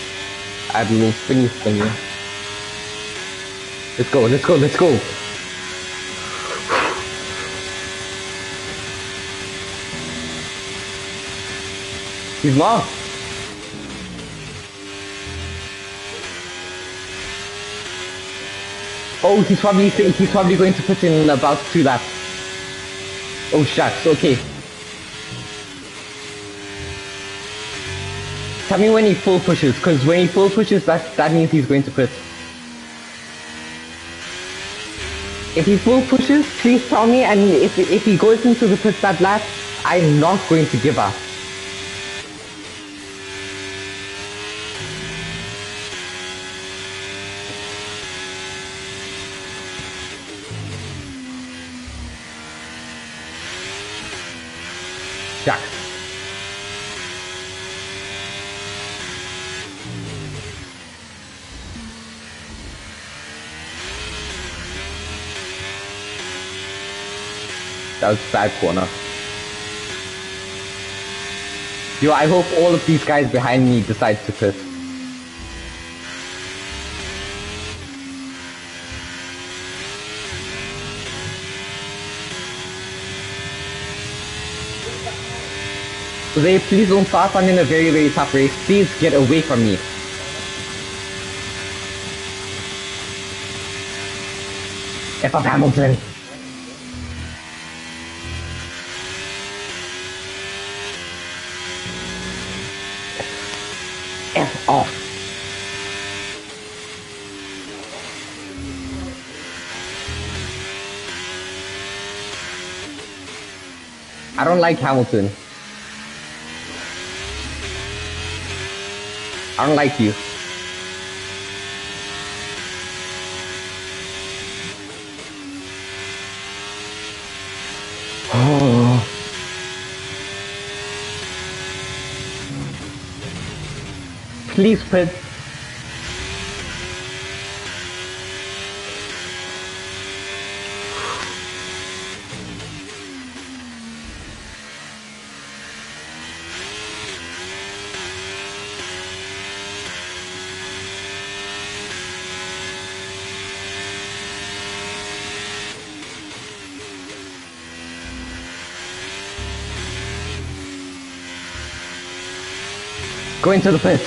I have a little spinny. Let's go, let's go, let's go! He's lost! Oh, he's probably going to put in about 2 laps. Oh, shucks, okay. Tell me when he full pushes, because when he full pushes, that means he's going to put. If he full pushes, please tell me, and if he goes into the pit that lap, I'm not going to give up. Shucks. That was a bad corner. Yo, I hope all of these guys behind me decide to piss. They please don't start on in a very, very tough race. Please get away from me. F up Hamilton. F off. I don't like Hamilton. I don't like you. Oh. Please pit. Go into the pit.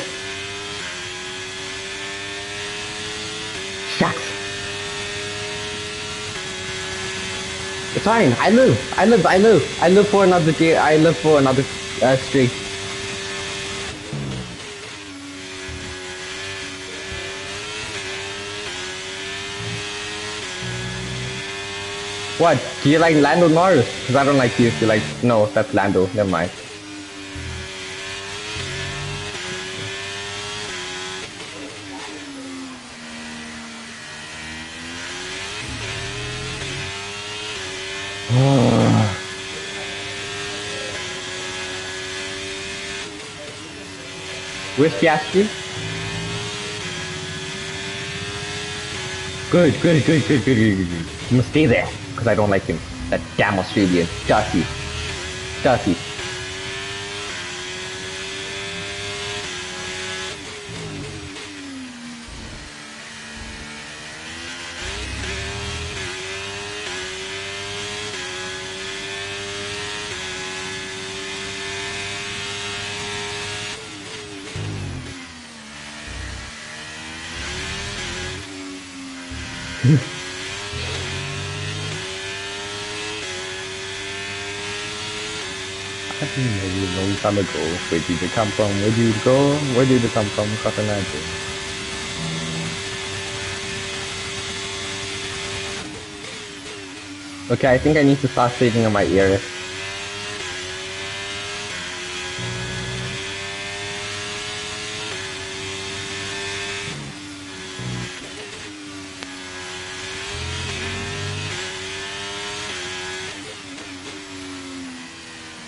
Shucks. It's fine. I live for another day. I live for another streak. What? Do you like Lando Norris? Because I don't like you. If you like, no, that's Lando. Never mind. Where's Piastri? Good. You must stay there, because I don't like him. That damn Australian. Dirty. I think maybe a long time ago. Where did it come from? Where did it go? Where did it come from? Catanagio. Okay, I think I need to start saving on my ears.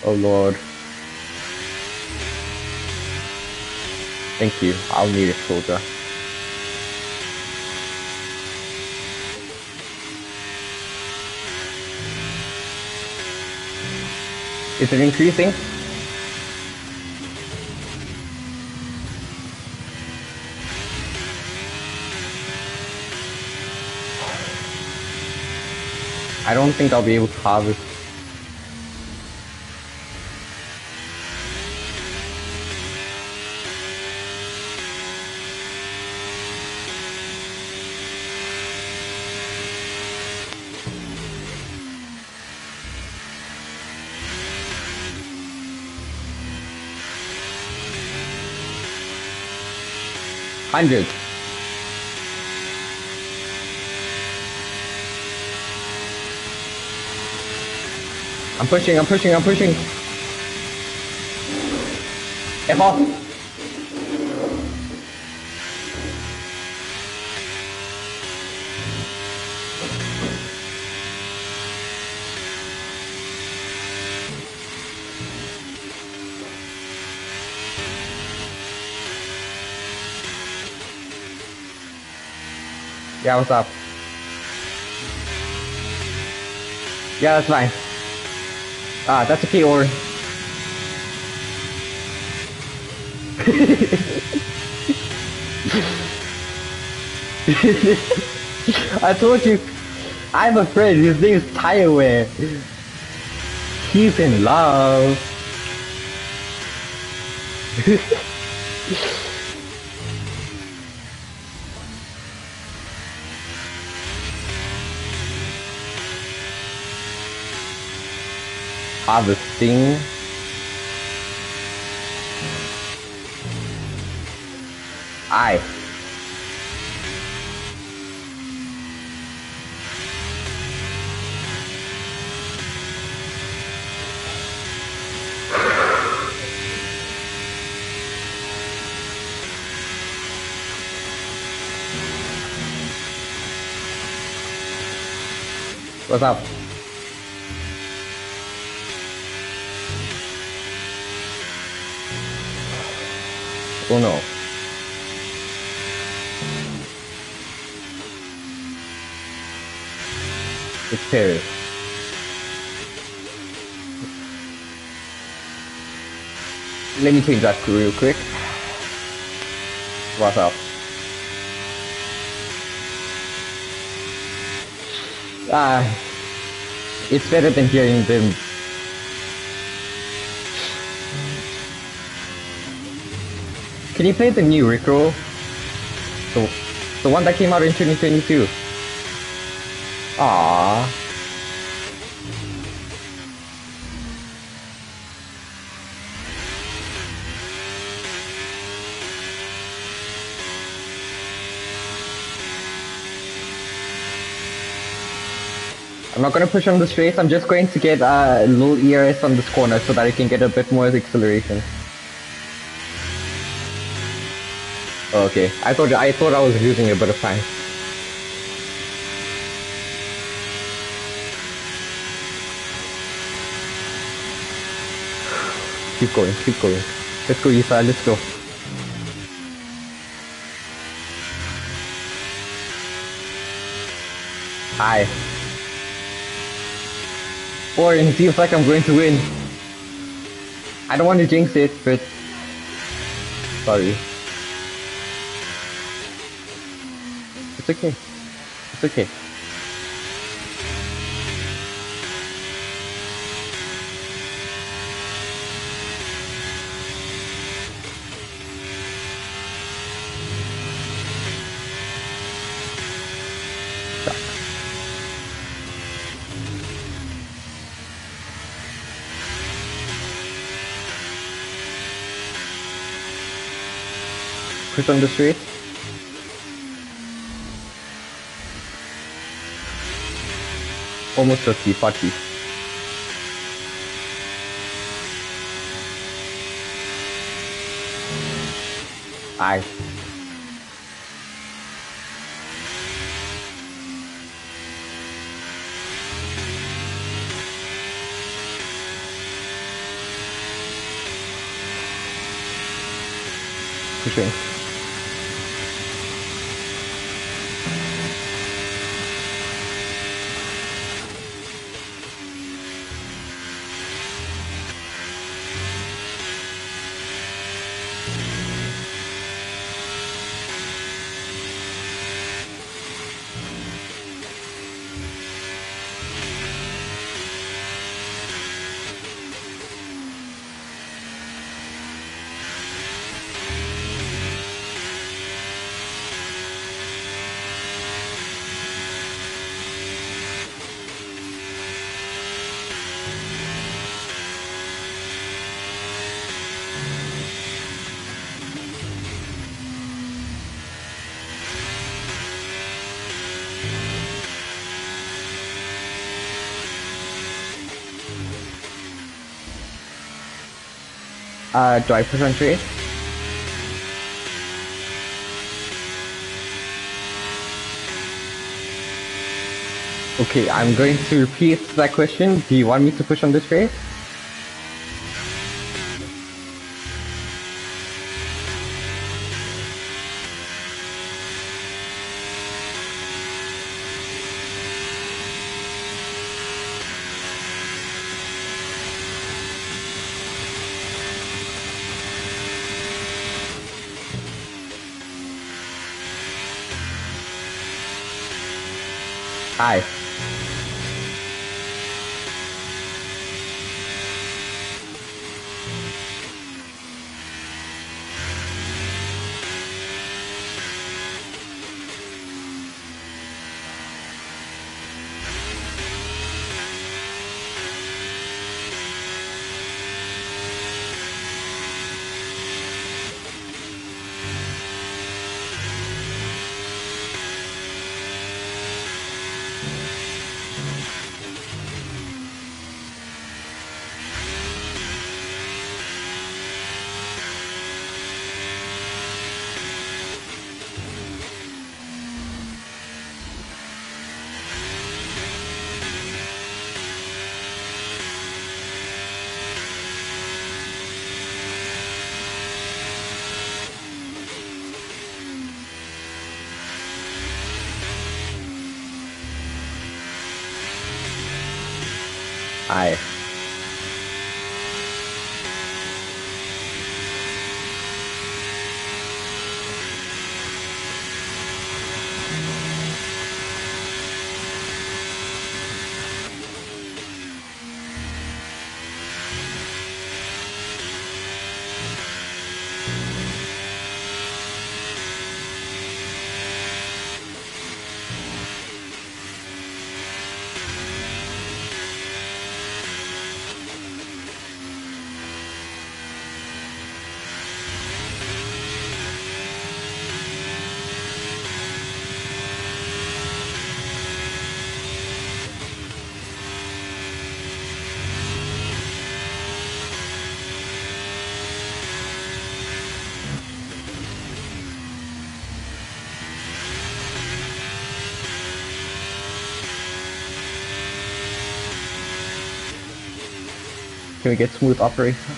Oh Lord. Thank you. I'll need a soldier. Is it increasing? I don't think I'll be able to harvest. $100. I'm pushing. F off. Yeah, what's up? Yeah, that's fine. Ah, that's okay, or... I told you, I have a friend, his name is Tyaware. He's in love. Harvesting. Aye. What's up? Oh no. It's Paris. Let me change that real quick. What's up? It's better than hearing them. Can you play the new Rickroll? The one that came out in 2022. Aww. I'm not going to push on the straights, I'm just going to get a little ERS on this corner so that I can get a bit more acceleration. Okay, I thought I was losing a bit of time. Keep going, keep going. Let's go, Isa, let's go. Hi. Or it feels like I'm going to win. I don't want to jinx it, but... Sorry. It's okay. It's okay. Push on the street. Almost 50, 40. Aye. Pushing. Do I push on tree? Okay, I'm going to repeat that question. Do you want me to push on this tree? Hi. Hi. Can we get smooth operation?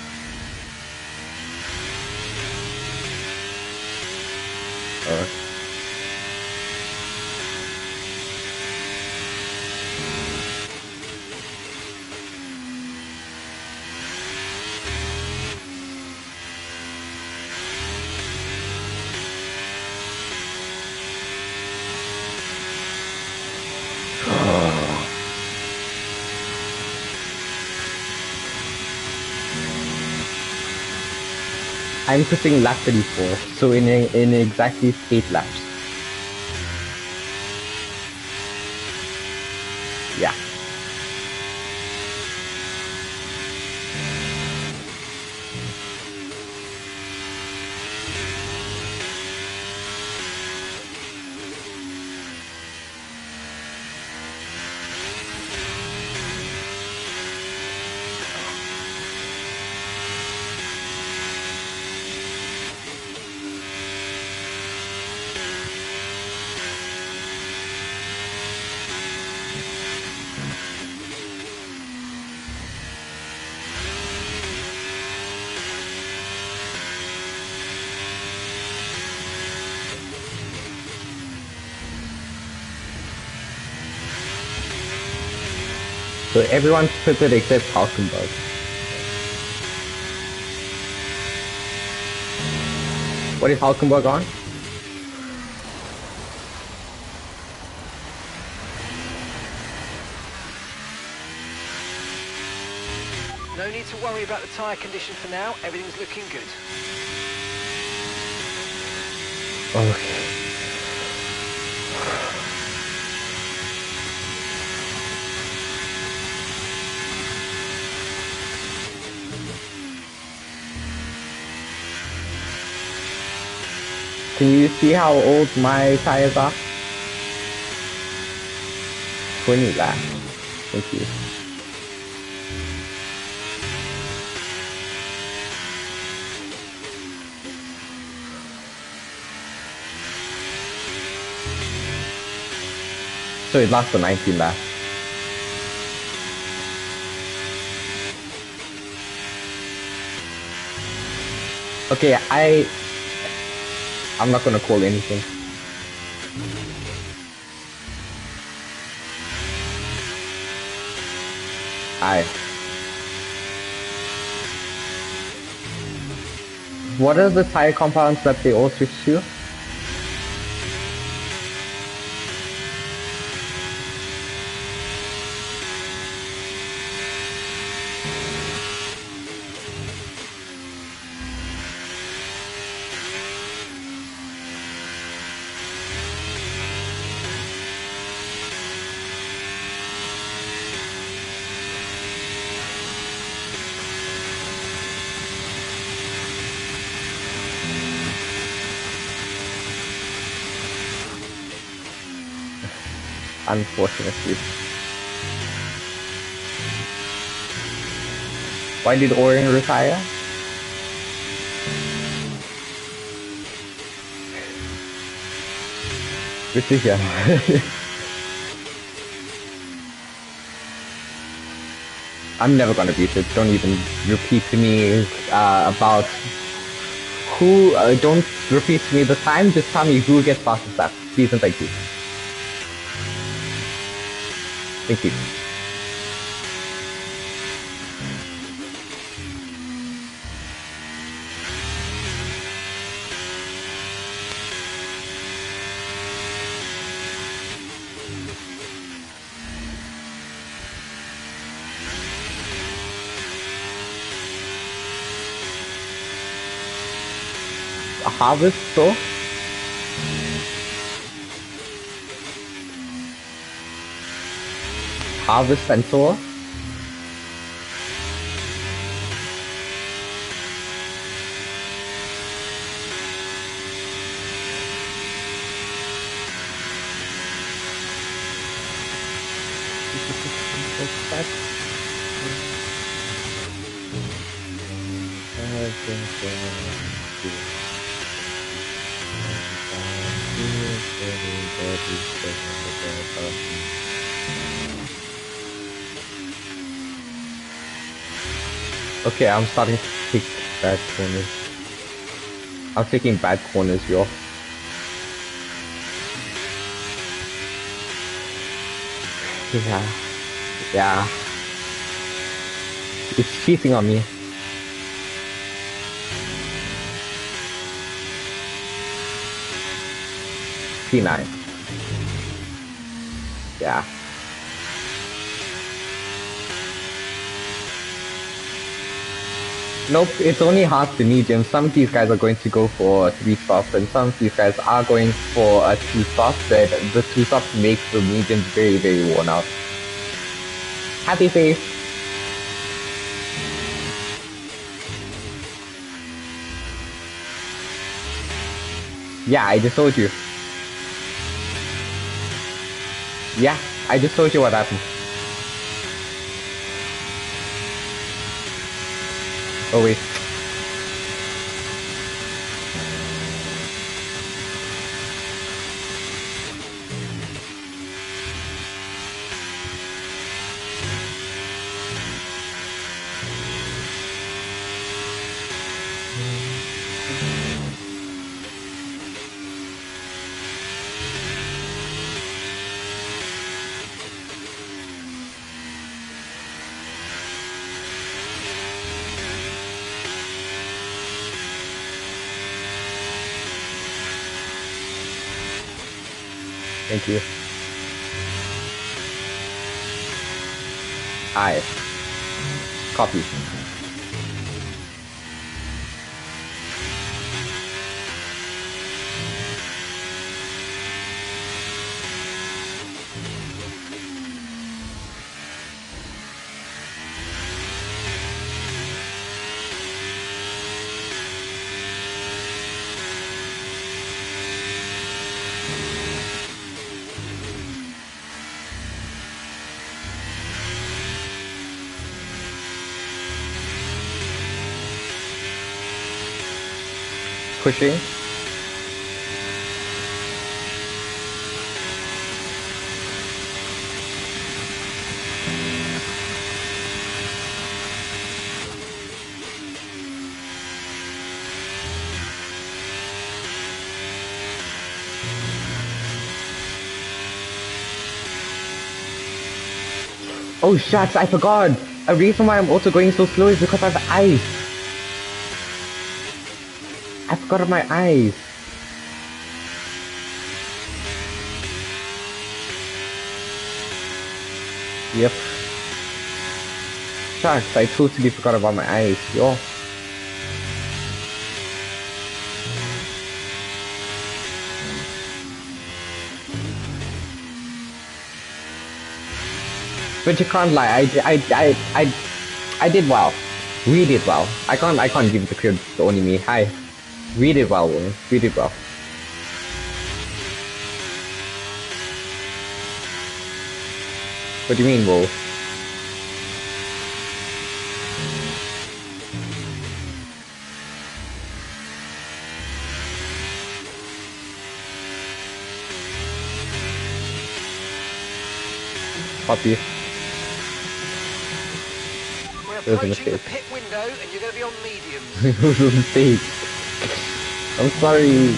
I'm pushing lap 34, so in exactly 8 laps. Yeah. So everyone's pitted except Hulkenberg. What is Hulkenberg on? No need to worry about the tyre condition for now. Everything's looking good. Okay. Can you see how old my tires are? 20 laps. Thank you. So it lasts for 19 laps. Okay, I'm not gonna call anything. What are the tire compounds that they all switch to? Unfortunately. Why did Orin retire? Good to hear. I'm never gonna beat it. Don't even repeat to me about who. Don't repeat to me the time. Just tell me who gets fastest lap. Please and thank you. Thank you. A harvest store? Harvest and store? Okay, I'm starting to take bad corners. I'm taking bad corners, yo. Yeah. Yeah. It's cheating on me. P9. Yeah. Nope, it's only half the medium. Some of these guys are going to go for 3 stops, and some of these guys are going for a 2 stop, but the 2 stops makes the mediums very, very worn out. Happy face! Yeah, I just told you. Yeah, I just told you what happened. Oh wait. Thank you. Aye. Copy. Pushing. Oh shucks, I forgot! A reason why I'm also going so slow is because I have ice! I forgot my eyes. Yep. Shucks, I totally forgot about my eyes, yo. But you can't lie, I did well. We did well. I can't give the credit to only me. Hi. We did well, woman. We did well. What do you mean, Wolf? Copy. We're It was a approaching the mistake. pit window, and you're going to be on mediums. It was a mistake. I'm sorry.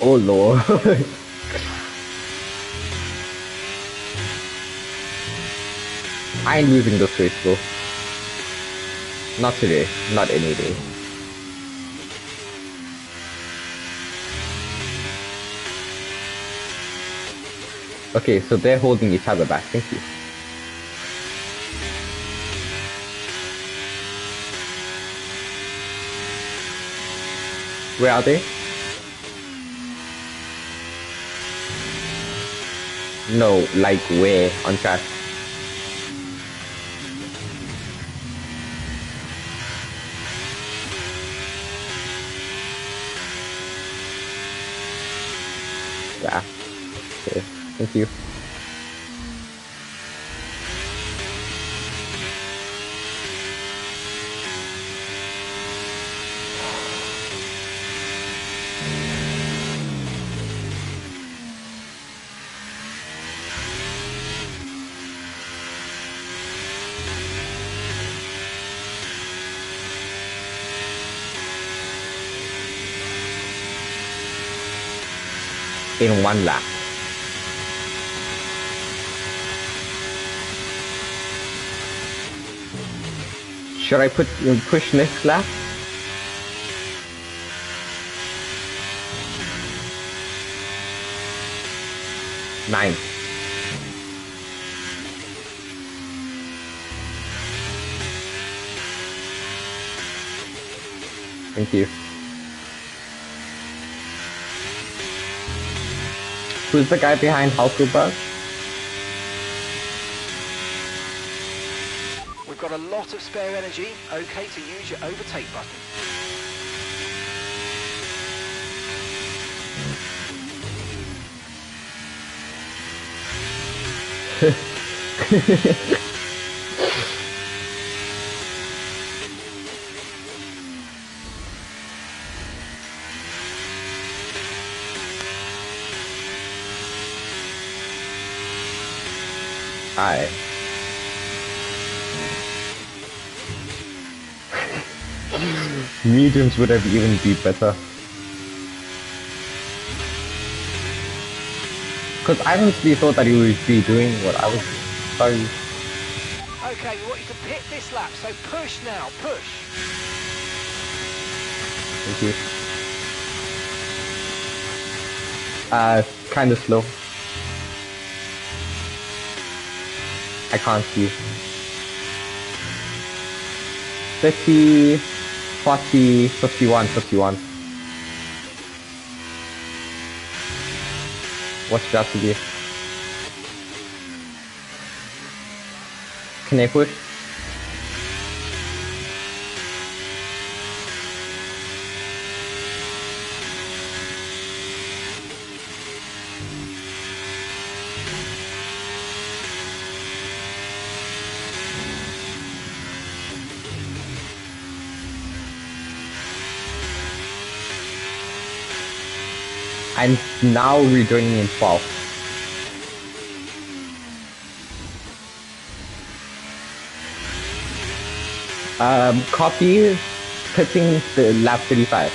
Oh lord. I ain't losing this race, bro. Not today. Not any day. Okay, so they're holding each other back. Thank you. Where are they? No, like where on track? Yeah. Okay. Thank you. In one lap. Should I push next lap? Nine. Thank you. Who's the guy behind Halkuba? We've got a lot of spare energy. Okay to use your overtake button. Hi. Mediums would have even be better. Because I honestly thought that he would be doing what I was. Sorry. Okay, we want you to pit this lap, so push now, push. Thank you. Kind of slow. I can't see. 30, 40, 51, 51. What should I have to do? Can I push? I'm now rejoining in 12. Copy pitting the lap 35.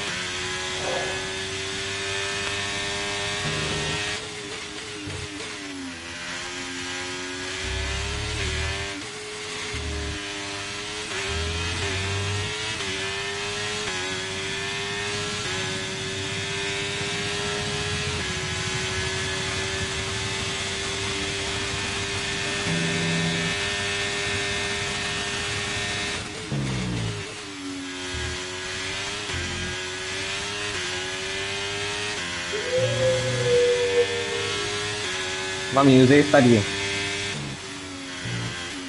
Mami, usei estaria.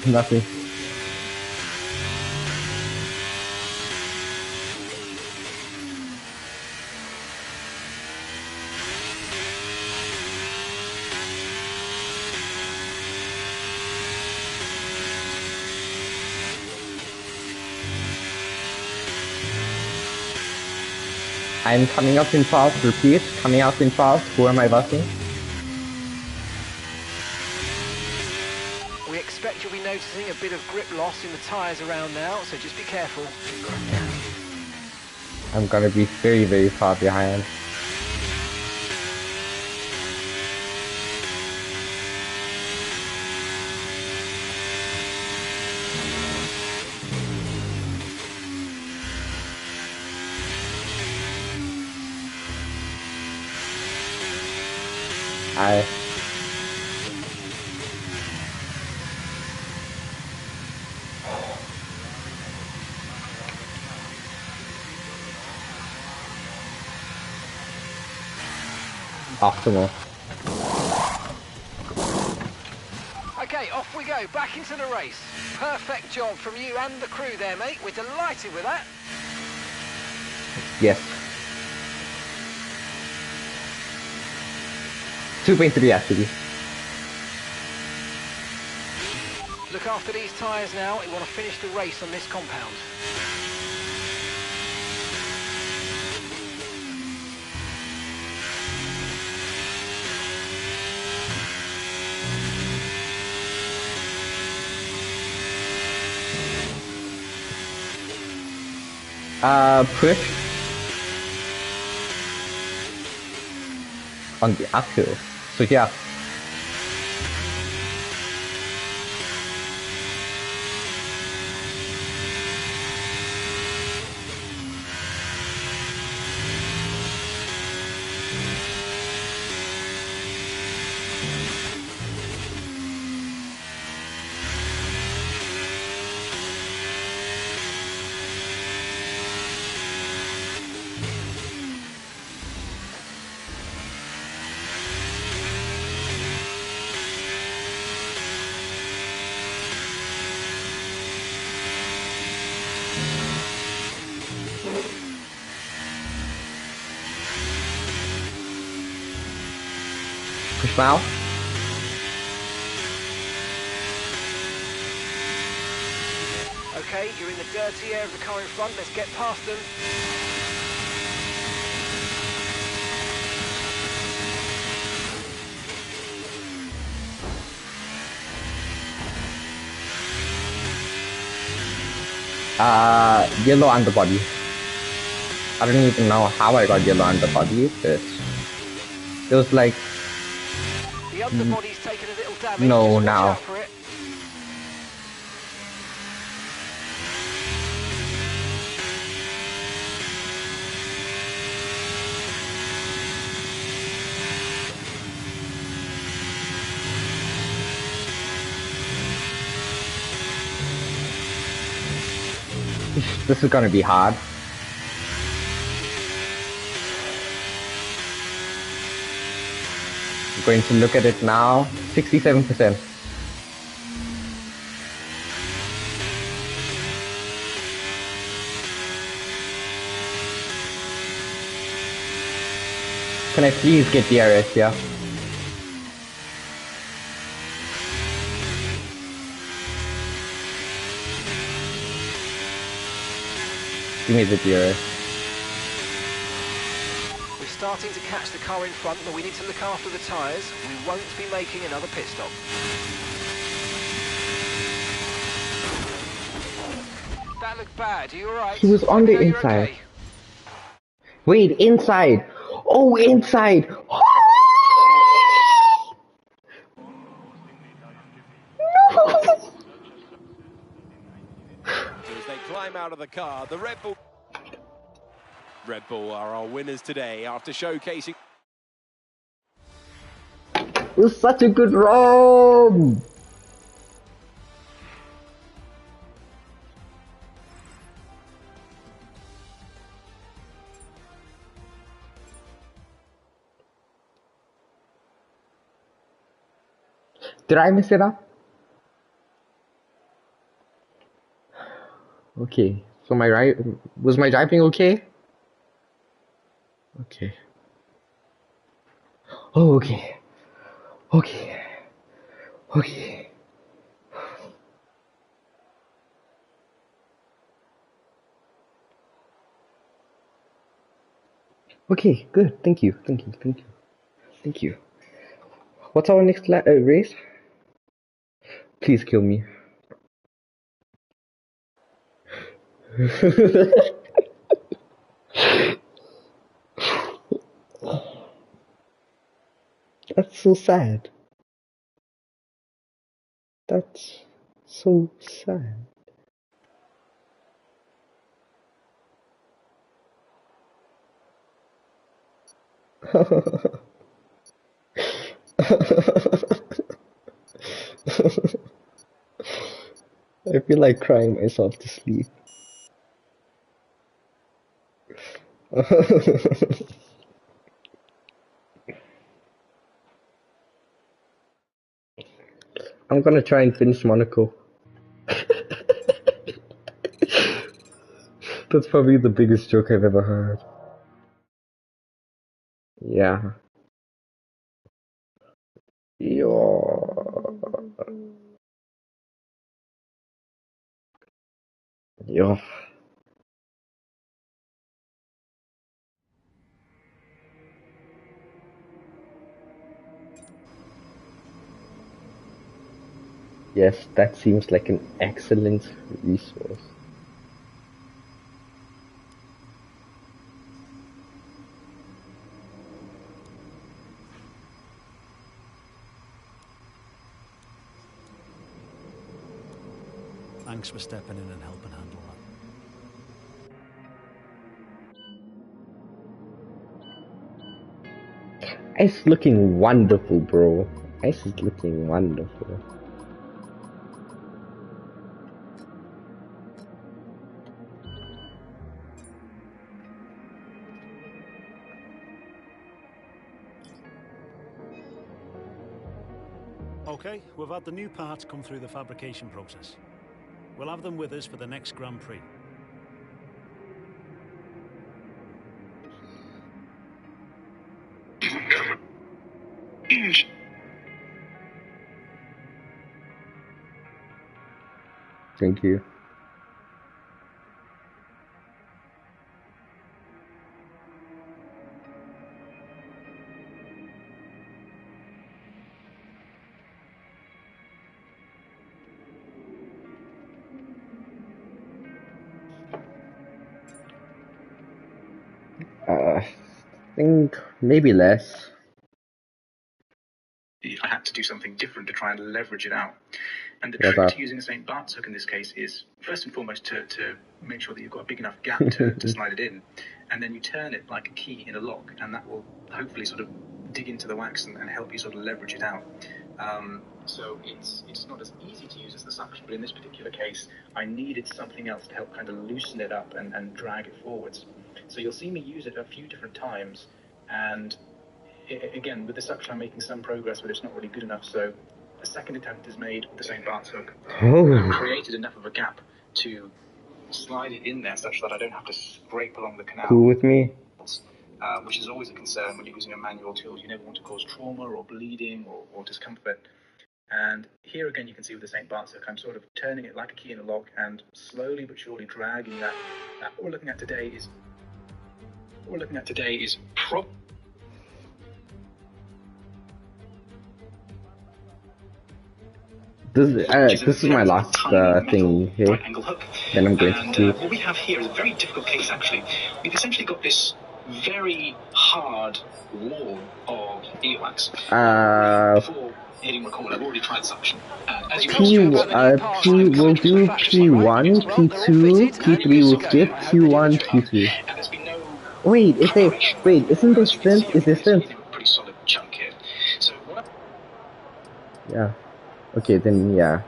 Nothing. I'm coming up in fast, repeat, coming out in fast, who am I busting? We expect you'll be noticing a bit of grip loss in the tyres around now, so just be careful. I'm gonna be very, very far behind. Optimal. Okay, off we go, back into the race. Perfect job from you and the crew there, mate. We're delighted with that. Yes. 2.3 actually. Look after these tyres now. You want to finish the race on this compound. Push on the uphill. So yeah. Push now. Okay, you're in the dirty air of the car in front. Let's get past them. Yellow underbody. I don't even know how I got yellow underbody, but it was like the underbody's taken a little damage. No, just watch now. out for it. This is gonna be hard. I'm going to look at it now. 67%. Can I please get DRS, yeah? Give me the DRS. We're starting to catch the car in front, but we need to look after the tyres. We won't be making another pit stop. That looked bad. Are you alright? He was on the inside. Okay. Wait, inside! Oh, inside! As they climb out of the car, the Red Bull are our winners today after showcasing. It was such a good run! Did I mess it up? Okay, so was my driving okay? Okay. Oh, okay. Okay. Okay. Okay, good. Thank you. Thank you. Thank you. Thank you. What's our next race? Please kill me. That's so sad. That's so sad. I feel like crying myself to sleep. I'm gonna try and finish Monaco. That's probably the biggest joke I've ever heard. Yeah. Yo. Yo. Yes, that seems like an excellent resource. Thanks for stepping in and helping handle that. Ice looking wonderful, bro. Ice is looking wonderful. Okay, we've had the new parts come through the fabrication process. We'll have them with us for the next Grand Prix. Thank you. I think maybe less. I had to do something different to try and leverage it out. And the What's trick that? to using a St. Bart's hook in this case is, first and foremost, to make sure that you've got a big enough gap to slide it in. And then you turn it like a key in a lock, and that will hopefully sort of dig into the wax and help you sort of leverage it out. So it's not as easy to use as the suction, but in this particular case, I needed something else to help kind of loosen it up and drag it forwards. So you'll see me use it a few different times, and again, with the suction I'm making some progress, but it's not really good enough, so a second attempt is made with the St. Bart's hook. I've created enough of a gap to slide it in there such that I don't have to scrape along the canal. Cool with me? Which is always a concern when you're using a manual tool. You never want to cause trauma or bleeding or discomfort. And here again, you can see with the St. Bart's hook, I'm sort of turning it like a key in a lock and slowly but surely dragging that. What we're looking at today is This is my last thing here. Then I'm going to do. What we have here is a very difficult case, actually. We've essentially got this very hard wall of earwax. Before hitting record, I've already tried suction. As you we'll do P1, P2, P3 will skip, Q1, Q3. Wait, isn't there strength? Is there strength? Pretty solid chunk here. So what? Yeah. Okay, then yeah.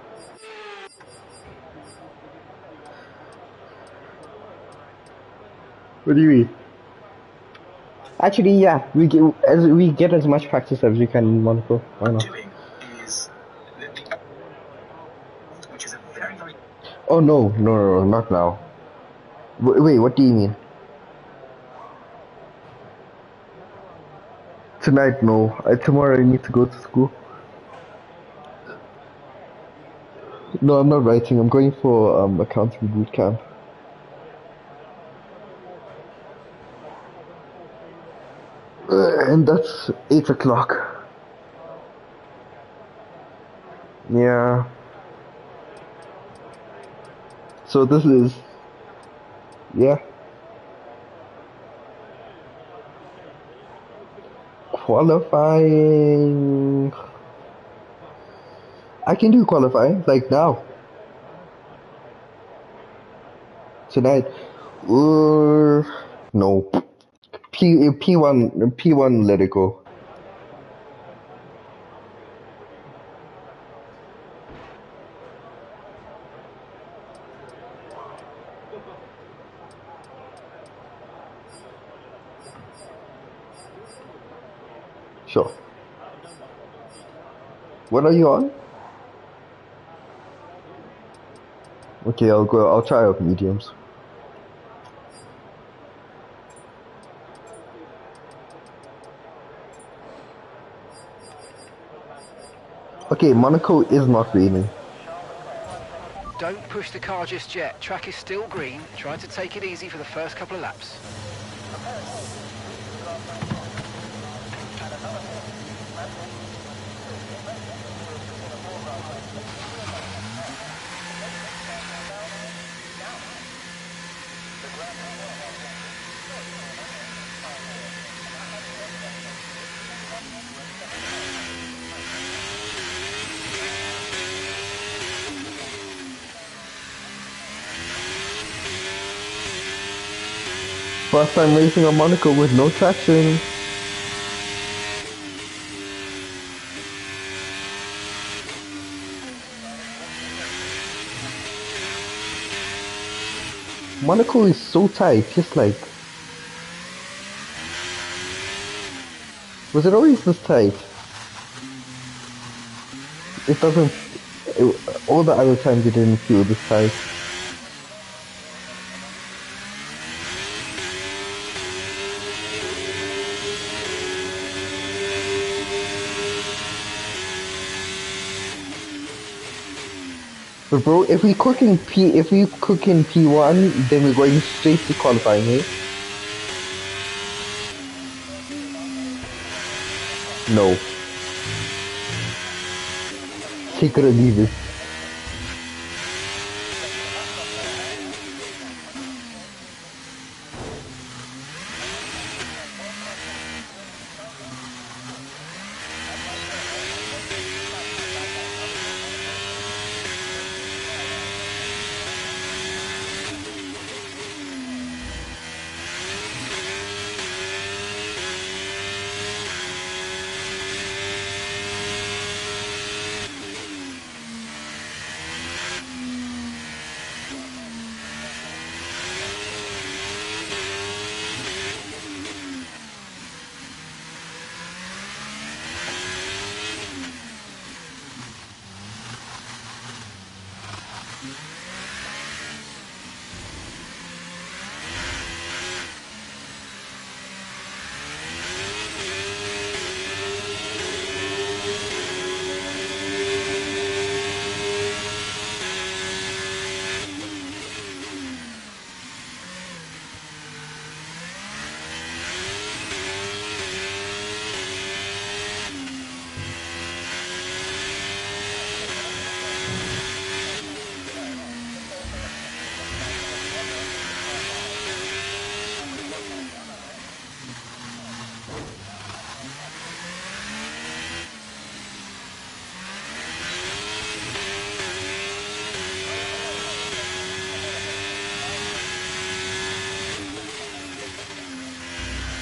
What do you mean? Actually, yeah, we get as much practice as we can in Monaco. Why not? Oh no, not now. Wait, what do you mean? Tonight, no. Tomorrow I need to go to school. No, I'm not writing. I'm going for accounting boot camp. And that's 8 o'clock. Yeah. So this is, yeah. Qualifying. I can do qualifying, like now. Tonight. No. P1 let it go. Sure. What are you on? Okay, I'll try out mediums. Okay, Monaco is not raining. Don't push the car just yet. Track is still green. Try to take it easy for the first couple of laps. First time racing on Monaco with no traction. Monaco is so tight, just like... Was it always this tight? It doesn't... all the other times it didn't feel this tight. But bro, if we cook in P1, then we're going straight to qualifying, eh? No. Take it or leave it.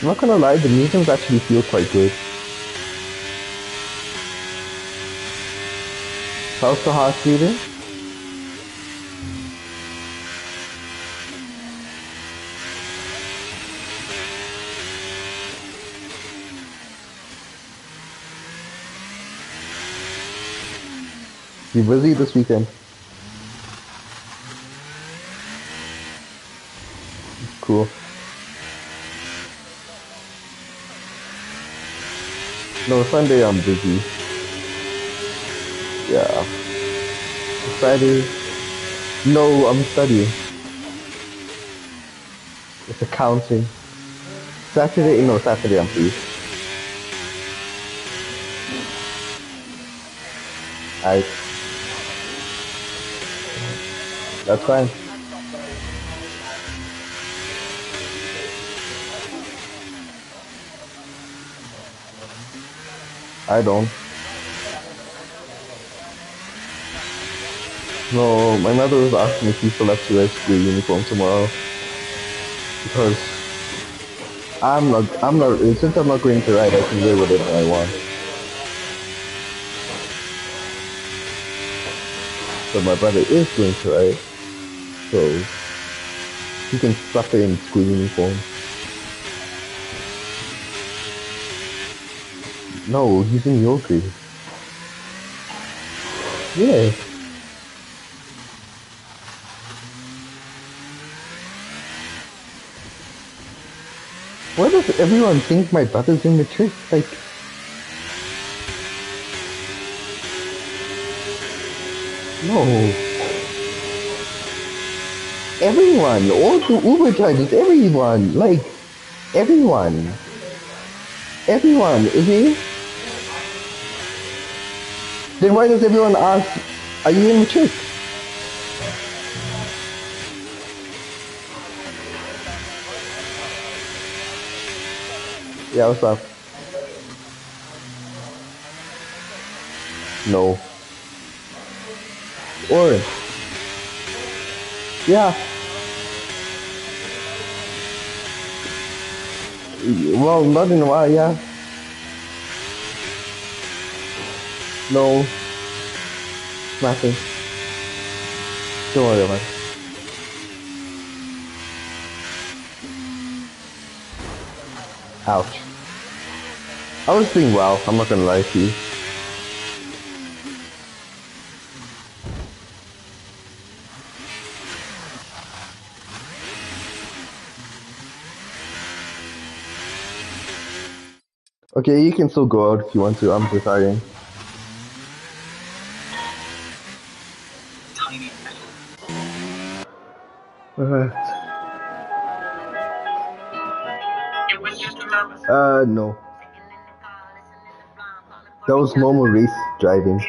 I'm not gonna lie, the mediums actually feel quite good. How's the heart beating? You busy this weekend? Cool. No, Sunday I'm busy. Yeah. Friday. No, I'm studying. It's accounting. Saturday I'm free. That's fine. I don't. No, my mother was asking if we still have to wear school uniform tomorrow. Because since I'm not going to ride, I can wear whatever I want. But my brother is going to ride, so he can suffer in school uniform. No, he's in your grade. Yeah. Why does everyone think my brother's immature? Like, no. Everyone, all the Uber drivers, everyone, like, everyone. Everyone, okay? Then why does everyone ask, are you immature? Yeah, what's up? No. Orange. Yeah. Well, not in a while, yeah. No. Nothing. Don't worry about it. Ouch. I was doing well, I'm not gonna lie to you. Okay, you can still go out if you want to, I'm retiring. No. That was normal race driving.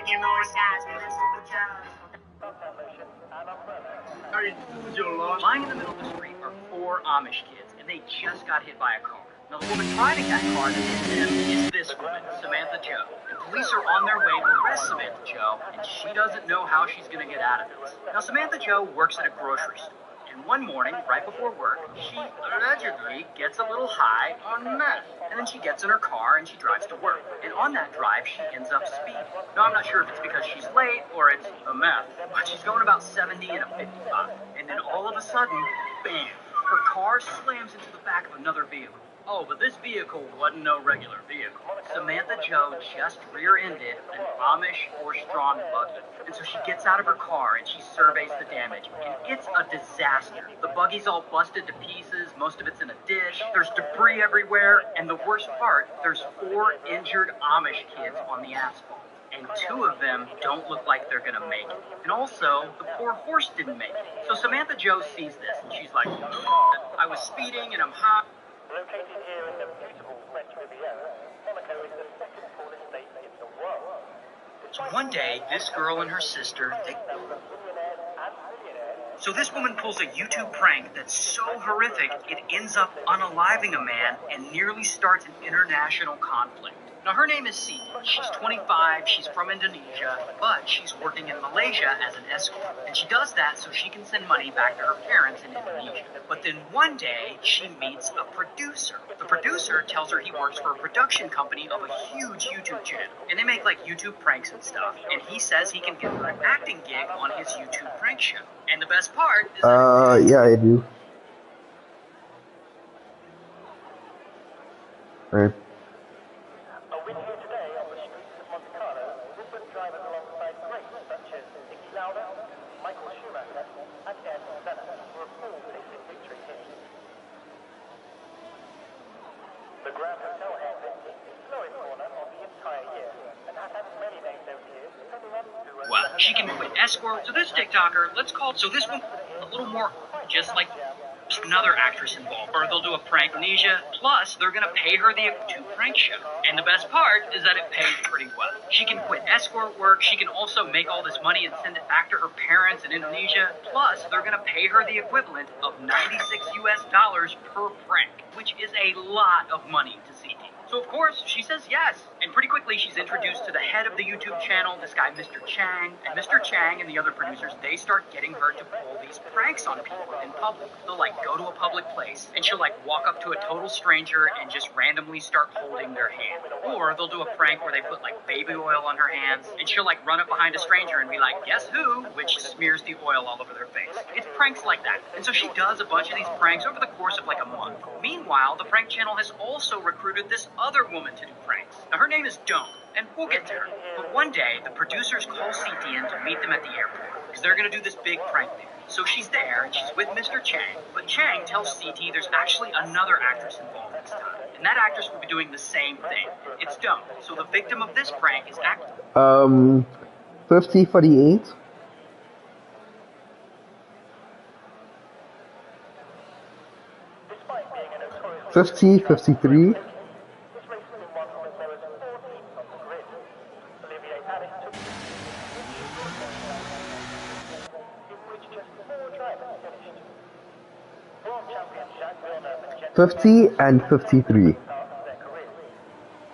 Lying in the middle of the street are 4 Amish kids, and they just got hit by a car. Now, the woman driving that car that hit them is this woman, Samantha Joe. And police are on their way to arrest Samantha Joe, and she doesn't know how she's going to get out of this. Now, Samantha Joe works at a grocery store. And one morning, right before work, she allegedly gets a little high on meth. And then she gets in her car and she drives to work. And on that drive, she ends up speeding. Now, I'm not sure if it's because she's late or it's the meth, but she's going about 70 and a 55. And then all of a sudden, bam, her car slams into the back of another vehicle. Oh, but this vehicle wasn't no regular vehicle. Samantha Joe just rear-ended an Amish horse-drawn buggy. And so she gets out of her car and she surveys the damage. And it's a disaster. The buggy's all busted to pieces, most of it's in a ditch, there's debris everywhere, and the worst part, there's 4 injured Amish kids on the asphalt. And 2 of them don't look like they're gonna make it. And also, the poor horse didn't make it. So Samantha Joe sees this and she's like, I was speeding and I'm hot. Located here in the beautiful French Riviera, Monaco is the second tallest state in the world. So one day, this girl and her sister, So this woman pulls a YouTube prank that's so horrific, it ends up unaliving a man and nearly starts an international conflict. Now, her name is Siti. She's 25, she's from Indonesia, but she's working in Malaysia as an escort. And she does that so she can send money back to her parents in Indonesia. But then one day, she meets a producer. The producer tells her he works for a production company of a huge YouTube channel. And they make, like, YouTube pranks and stuff. And he says he can give her an acting gig on his YouTube prank show. And the best part is yeah, I do. Right. Well, she can quit escort. So this TikToker, let's call so this one a little more just like just another actress involved. Or they'll do a prank on Indonesia, plus they're gonna pay her the two prank show. And the best part is that it pays pretty well. She can quit escort work, she can also make all this money and send it back to her parents in Indonesia, plus they're gonna pay her the equivalent of $96 per prank, which is a lot of money to CT. So of course, she says yes. And pretty quickly, she's introduced to the head of the YouTube channel, this guy, Mr. Chang. And Mr. Chang and the other producers, they start getting her to pull these pranks on people in public. They'll like go to a public place, and she'll like walk up to a total stranger and just randomly start holding their hand. Or they'll do a prank where they put like baby oil on her hands, and she'll like run up behind a stranger and be like, guess who? Which smears the oil all over their face. It's pranks like that. And so she does a bunch of these pranks over the course of like a month. Meanwhile, the prank channel has also recruited this other woman to do pranks. Now her name is Dawn, and we'll get to her. But one day, the producers call CT in to meet them at the airport, because they're going to do this big prank there. So she's there, and she's with Mr. Chang, but Chang tells CT there's actually another actress involved this time, and that actress will be doing the same thing. It's Dawn. So the victim of this prank is 5048. Despite being a notorious 5053. this race has been won from as low as 14th on the grid. Olivier Panis took in which just 4 drivers finished. World champion Jacques Villeneuve and Jenson 50 and 53. started their careers.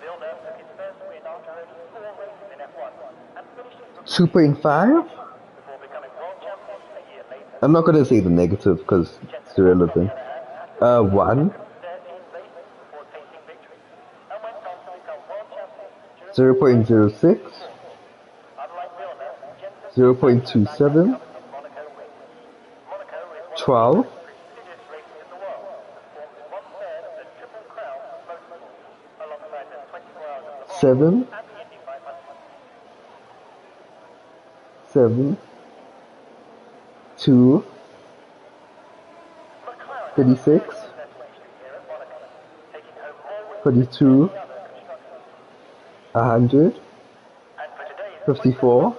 Villeneuve took his first win after only 4 races in F1 and finished Super in 5? before becoming world champion a year later. I'm not gonna say the negative because it's irrelevant. 1. 13 races before tasting victory and went on to become world champion during 0.06. unlike Villeneuve, Jenson 0.27. Monaco win. Monaco is 12. one of the prestigious races in the world and forms 1/3 of the Triple Crown motorsport, alongside the 24 Hours of Le Mans 7. and the Indy 500. 7. 2. 36. 42. 100. 54.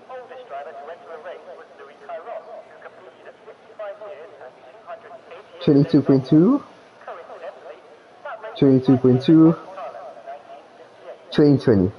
Oldest driver to enter a race was Louis Chiron, who competed at 55 years and 288 22.2. Coincidentally, that race 22.2. 2020.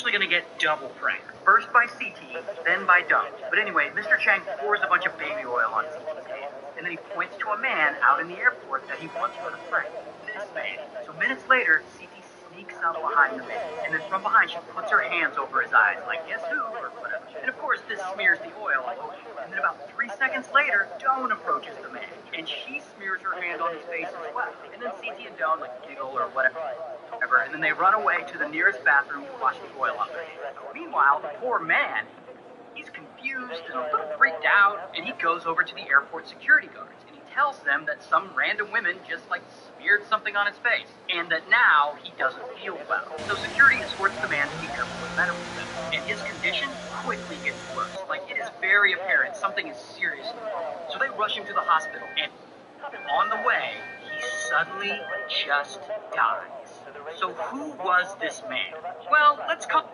actually going to get double pranked. First by CT, then by Dawn. But anyway, Mr. Chang pours a bunch of baby oil on CT's hands, and then he points to a man out in the airport that he wants for the prank. This man. So minutes later, CT sneaks up behind the man, and then from behind she puts her hands over his eyes, like guess who, or whatever. And of course, this smears the oil all over him. And then about 3 seconds later, Dawn approaches the man, and she smears her hand on his face as well. And then CT and Dawn like giggle or whatever, and then they run away to the nearest bathroom to wash the oil off their hands. Meanwhile, the poor man, he's confused and a little freaked out, and he goes over to the airport security guards, and he tells them that some random women just like smeared something on his face, and that now he doesn't feel well. So security escorts the man to the airport medical center, and his condition quickly gets worse. Like, it is very apparent something is seriously wrong. So they rush him to the hospital, and on the way, he suddenly just dies. So who was this man? Well, let's call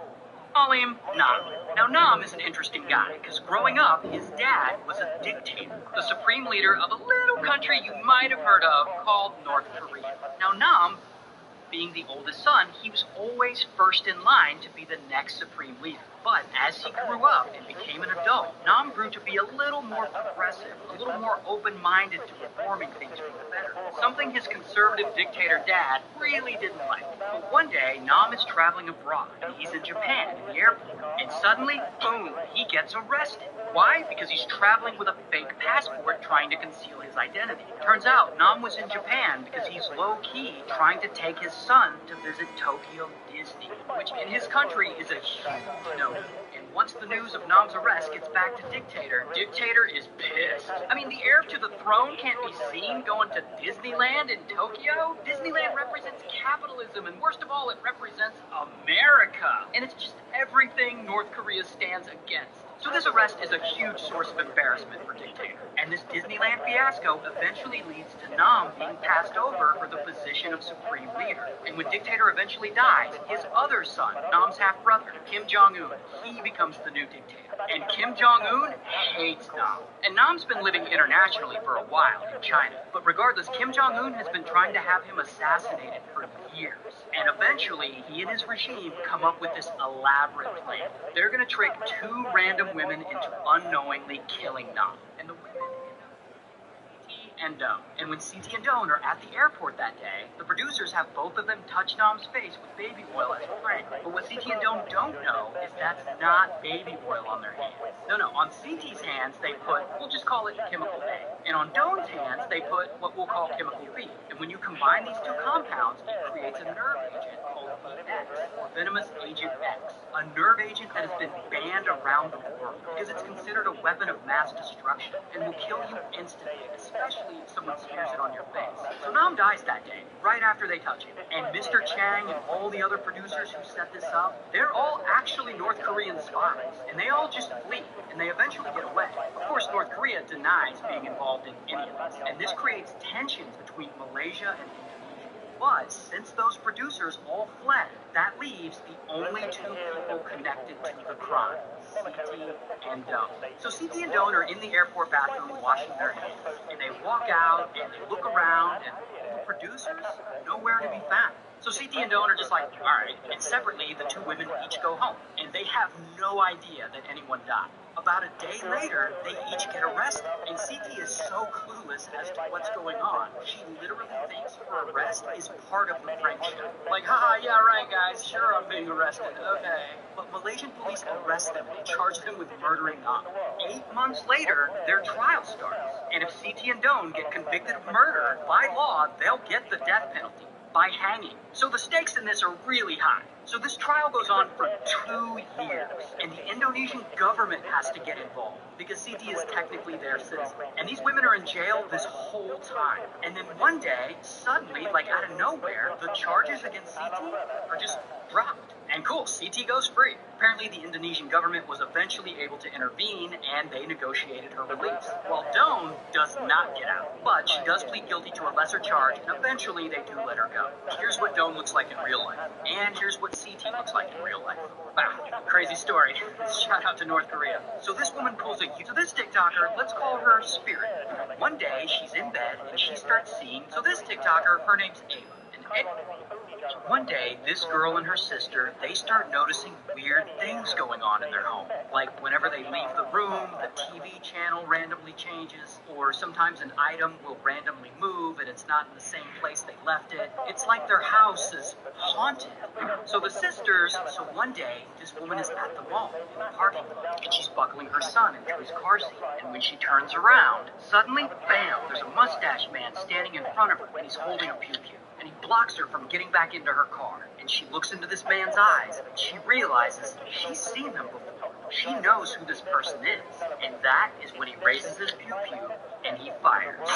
him Nam. Now, Nam is an interesting guy, because growing up, his dad was a dictator, the supreme leader of a little country you might have heard of called North Korea. Now, Nam, being the oldest son, he was always first in line to be the next supreme leader. But as he grew up and became an adult, Nam grew to be a little more progressive, a little more open-minded to reforming things for the better. Something his conservative dictator dad really didn't like. But one day, Nam is traveling abroad, and he's in Japan in the airport, and suddenly, boom, he gets arrested. Why? Because he's traveling with a fake passport trying to conceal his identity. Turns out, Nam was in Japan because he's low-key trying to take his son to visit Tokyo Disney, which in his country is a huge no. And once the news of Nam's arrest gets back to Dictator, Dictator is pissed. I mean, the heir to the throne can't be seen going to Disneyland in Tokyo. Disneyland represents capitalism, and worst of all, it represents America. And it's just everything North Korea stands against. So this arrest is a huge source of embarrassment for Dictator, and this Disneyland fiasco eventually leads to Nam being passed over for the position of Supreme Leader. And when Dictator eventually dies, his other son, Nam's half-brother, Kim Jong-un, he becomes the new dictator. And Kim Kim Jong-un hates Nam. And Nam's been living internationally for a while in China. But regardless, Kim Jong-un has been trying to have him assassinated for years. And eventually, he and his regime come up with this elaborate plan. They're going to trick 2 random women into unknowingly killing Nam. And the women and Doan. And when CT and Doan are at the airport that day, the producers have both of them touch Nam's face with baby oil as a prank. But what CT and Doan don't know is that's not baby oil on their hands. No, on CT's hands they put, we'll just call it chemical A. And on Doan's hands they put what we'll call chemical B. And when you combine these 2 compounds, it creates a nerve agent called VX, or venomous agent X. A nerve agent that has been banned around the world because it's considered a weapon of mass destruction and will kill you instantly, especially if someone smears it on your face. So Nam dies that day, right after they touch him. And Mr. Chang and all the other producers who set this up, they're all actually North Korean spies. And they all just flee, and they eventually get away. Of course, North Korea denies being involved in any of this. And this creates tensions between Malaysia and Indonesia. But since those producers all fled, that leaves the only 2 people connected to the crime, CT and Doan. So CT and Doan are in the airport bathroom washing their hands, and they walk out and they look around, and the producers nowhere to be found. So CT and Doan are just like, all right, and separately the 2 women each go home, and they have no idea that anyone died. About a day later, they each get arrested, and CT is so clueless as to what's going on. She literally thinks her arrest is part of the prank show. Like, haha, yeah, right, guys, sure, I'm being arrested, okay. But Malaysian police arrest them and charge them with murdering Nam. 8 months later, their trial starts, and if CT and Doan get convicted of murder, by law, they'll get the death penalty by hanging. So the stakes in this are really high. So this trial goes on for 2 years, and the Indonesian government has to get involved because CT is technically their citizen. And these women are in jail this whole time. And then one day, suddenly, like out of nowhere, the charges against CT are just dropped. And cool, CT goes free. Apparently the Indonesian government was eventually able to intervene and they negotiated her release. While Doan does not get out, but she does plead guilty to a lesser charge and eventually they do let her go. Here's what Doan looks like in real life, and here's what CT looks like in real life. Wow, crazy story. Shout out to North Korea. So this woman pulls a to this TikToker, let's call her Spirit. One day she's in bed and she starts seeing, so this TikToker, her name's Ava. One day, this girl and her sister, they start noticing weird things going on in their home. Like whenever they leave the room, the TV channel randomly changes, or sometimes an item will randomly move and it's not in the same place they left it. It's like their house is haunted. So the sisters, so one day, this woman is at the mall, in the parking lot, and she's buckling her son into his car seat. And when she turns around, suddenly, bam, there's a mustache man standing in front of her, and he's holding a pew-pew. And he blocks her from getting back into her car. And she looks into this man's eyes, and she realizes she's seen him before. She knows who this person is. And that is when he raises his pew-pew, and he fires.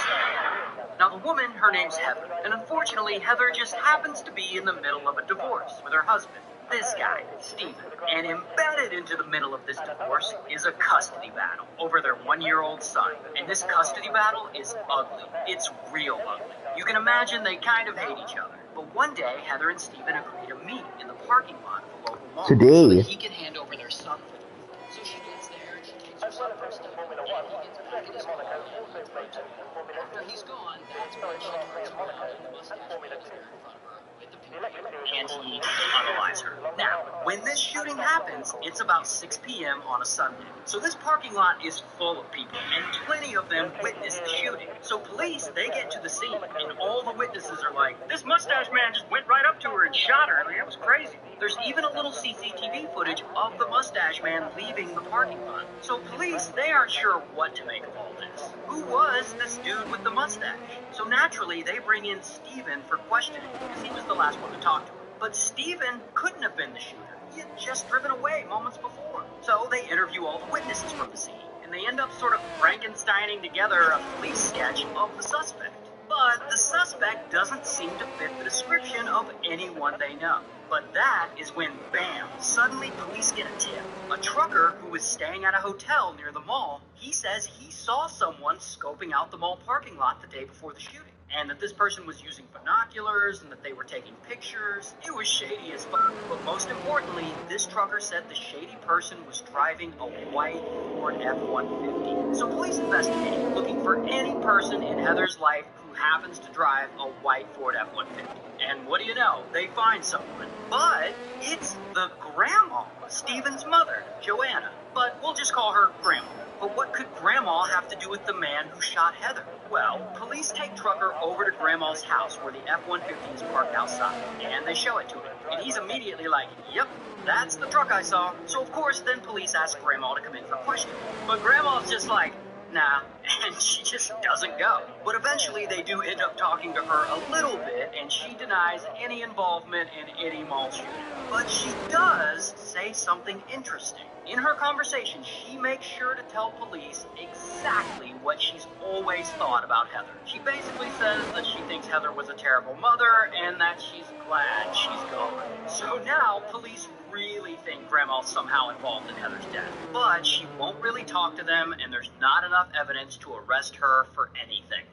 Now the woman, her name's Heather. And unfortunately, Heather just happens to be in the middle of a divorce with her husband. This guy, Steven. And embedded into the middle of this divorce is a custody battle over their 1-year-old son. And this custody battle is ugly. It's real ugly. You can imagine they kind of hate each other. But one day, Heather and Steven agree to meet in the parking lot of a local mall so that he can hand over their son for them. So she gets there and she takes her son for a study, and he gets back in his car and he runs to him. After he's gone, that's when she turns around and the mustache man is there in front of her with the and he unalives her. Now, when this shooting happens, it's about 6 p.m. on a Sunday. So this parking lot is full of people, and plenty of them witness the shooting. So police, they get to the scene, and all the witnesses are like, this mustache man just went right up to her and shot her. Like, it was crazy. There's even a little CCTV footage of the mustache man leaving the parking lot. So police, they aren't sure what to make of all this. Who was this dude with the mustache? So naturally, they bring in Steven for questioning, because he was the last one to talk to her. But Steven couldn't have been the shooter. He had just driven away moments before. So they interview all the witnesses from the scene, and they end up sort of Frankensteining together a police sketch of the suspect. But the suspect doesn't seem to fit the description of anyone they know. But that is when, bam, suddenly police get a tip. A trucker who was staying at a hotel near the mall, he says he saw someone scoping out the mall parking lot the day before the shooting. and that this person was using binoculars and that they were taking pictures. It was shady as fuck. But most importantly, this trucker said the shady person was driving a white Ford F-150. So police investigated, looking for any person in Heather's life who happens to drive a white Ford F-150. And what do you know? They find someone. But it's the grandma, Stephen's mother, Joanna. But we'll just call her Grandma. But what could Grandma have to do with the man who shot Heather? Well, police take Trucker over to Grandma's house where the F-150 is parked outside, and they show it to him. And he's immediately like, yep, that's the truck I saw. So of course, then police ask Grandma to come in for questioning. But Grandma's just like, nah, and she just doesn't go. But eventually they do end up talking to her a little bit, and she denies any involvement in any mall shooting. But she does say something interesting. In her conversation, she makes sure to tell police exactly what she's always thought about Heather. She basically says that she thinks Heather was a terrible mother and that she's glad she's gone. So now police really think Grandma's somehow involved in Heather's death. But she won't really talk to them, and there's not enough evidence to arrest her for anything.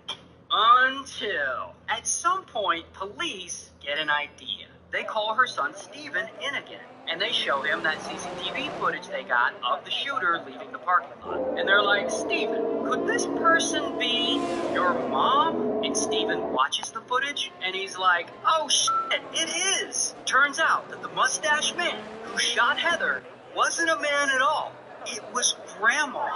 Until, at some point, police get an idea. They call her son Stephen in again, and they show him that CCTV footage they got of the shooter leaving the parking lot. And they're like, Stephen, could this person be your mom? And Stephen watches the footage, and he's like, oh shit, it is! Turns out that the mustache man who shot Heather wasn't a man at all. It was Grandma.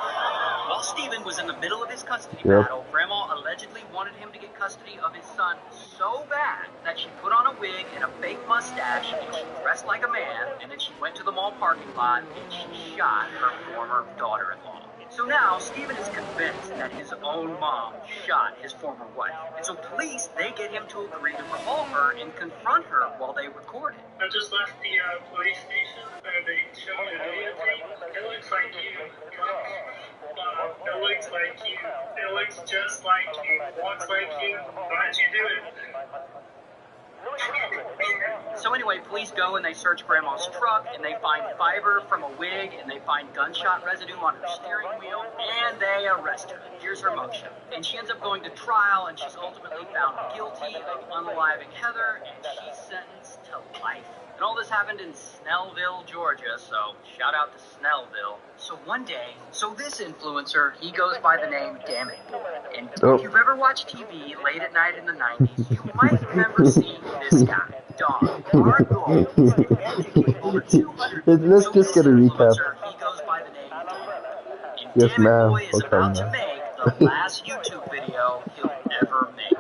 While Stephen was in the middle of his custody battle, Grandma allegedly wanted him to get custody of his son so bad that she put on a wig and a fake mustache, and she dressed like a man, and then she went to the mall parking lot and she shot her former daughter-in-law. So now, Stephen is convinced that his own mom shot his former wife. And so police, they get him to agree to call her and confront her while they record it. I just left the police station and they showed a videotape. It looks like you. It looks like you. It looks just like you. Looks like you. Why'd you do it? So anyway, police go and they search Grandma's truck, and they find fiber from a wig, and they find gunshot residue on her steering wheel, and they arrest her. Here's her motion. And she ends up going to trial, and she's ultimately found guilty of unaliving Heather, and she's sentenced to life. And all this happened in Snellville, Georgia, so shout out to Snellville. So one day, this influencer, he goes by the name Dammit. And if you've ever watched TV late at night in the 90s, you might remember seeing this guy, Don. Our goal is to educate over 200 Let's just get a recap. He goes by the name Dammit. And Yes, ma'am. Boy is about to make the last YouTube video he'll ever make.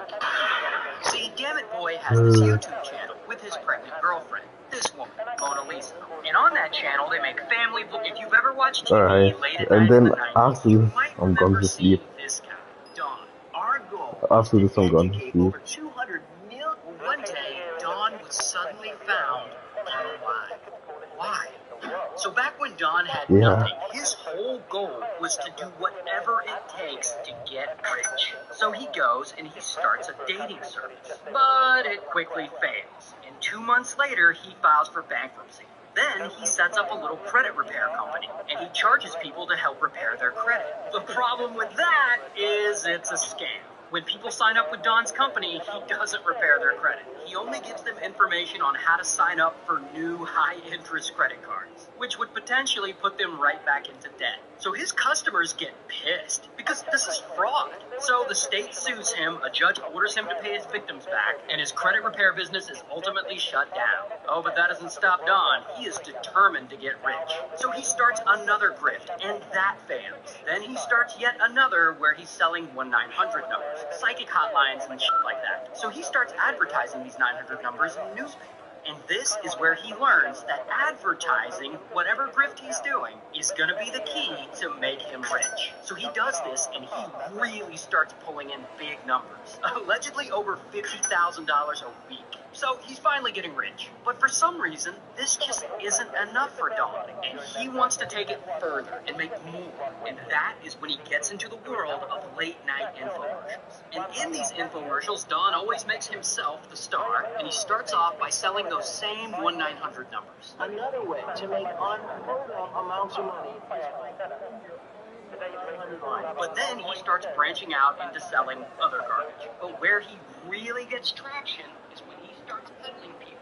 See, Dammit Boy has this YouTube channel with his pregnant girlfriend, this woman, Mona Lisa. And on that channel, they make family vlogs. If you've ever watched TV late at night and then in the 90s, after you this, might I'm going remember to seeing sleep. this guy, Don. Our goal After this, I'm going to sleep. over 200 million. One day, Don was suddenly found alive. Why? So back when Don had nothing, his whole goal was to do whatever it takes to get rich. So he goes and he starts a dating service. But it quickly fails. And 2 months later, he files for bankruptcy. Then he sets up a little credit repair company, and he charges people to help repair their credit. The problem with that is it's a scam. When people sign up with Don's company, he doesn't repair their credit. He only gives them information on how to sign up for new high-interest credit cards, which would potentially put them right back into debt. So his customers get pissed because this is fraud. So the state sues him, a judge orders him to pay his victims back, and his credit repair business is ultimately shut down. Oh, but that doesn't stop Don. He is determined to get rich. So he starts another grift, and that fails. Then he starts yet another where he's selling 1-900 numbers, psychic hotlines and shit like that. So he starts advertising these 900 numbers in the newspaper. And this is where he learns that advertising, whatever grift he's doing, is going to be the key to make him rich. So he does this, and he really starts pulling in big numbers. Allegedly over $50,000 a week. So he's finally getting rich. But for some reason, this just isn't enough for Don. And he wants to take it further and make more. And that is when he gets into the world of late-night infomercials. And in these infomercials, Don always makes himself the star, and he starts off by selling those same 1-900 numbers. Another way to make unheard of amounts of money But then he starts branching out into selling other garbage. But where he really gets traction is when he starts peddling people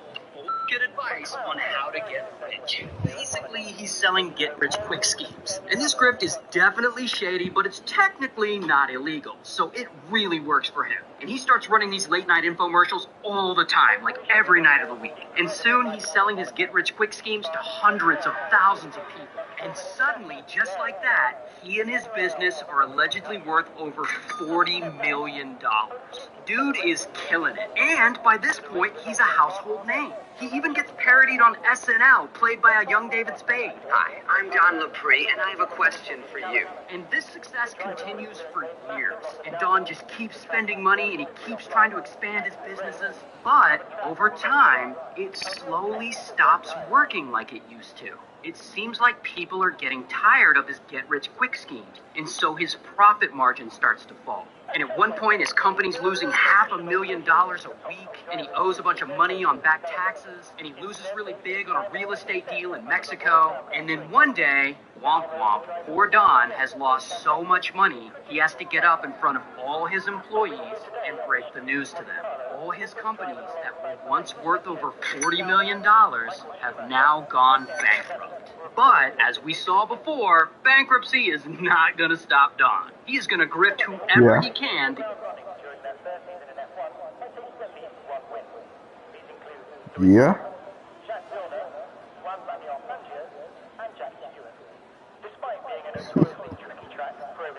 good advice on how to get rich. Basically, he's selling get-rich-quick schemes. And this grift is definitely shady, but it's technically not illegal, so it really works for him. And he starts running these late-night infomercials all the time, like every night of the week. And soon, he's selling his get-rich-quick schemes to hundreds of thousands of people. And suddenly, just like that, he and his business are allegedly worth over $40 million. Dude is killing it. And by this point, he's a household name. He even gets parodied on SNL, played by a young David Spade. Hi, I'm Don Lepre, and I have a question for you. And this success continues for years. And Don just keeps spending money, and he keeps trying to expand his businesses. But over time, it slowly stops working like it used to. It seems like people are getting tired of his get-rich-quick schemes, and so his profit margin starts to fall. And at one point, his company's losing $500,000 a week, and he owes a bunch of money on back taxes, and he loses really big on a real estate deal in Mexico. And then one day, womp womp, poor Don has lost so much money, he has to get up in front of all his employees and break the news to them. All his companies that were once worth over $40 million have now gone bankrupt. But, as we saw before, bankruptcy is not going to stop Don. He is going to grift whoever he can. Yeah?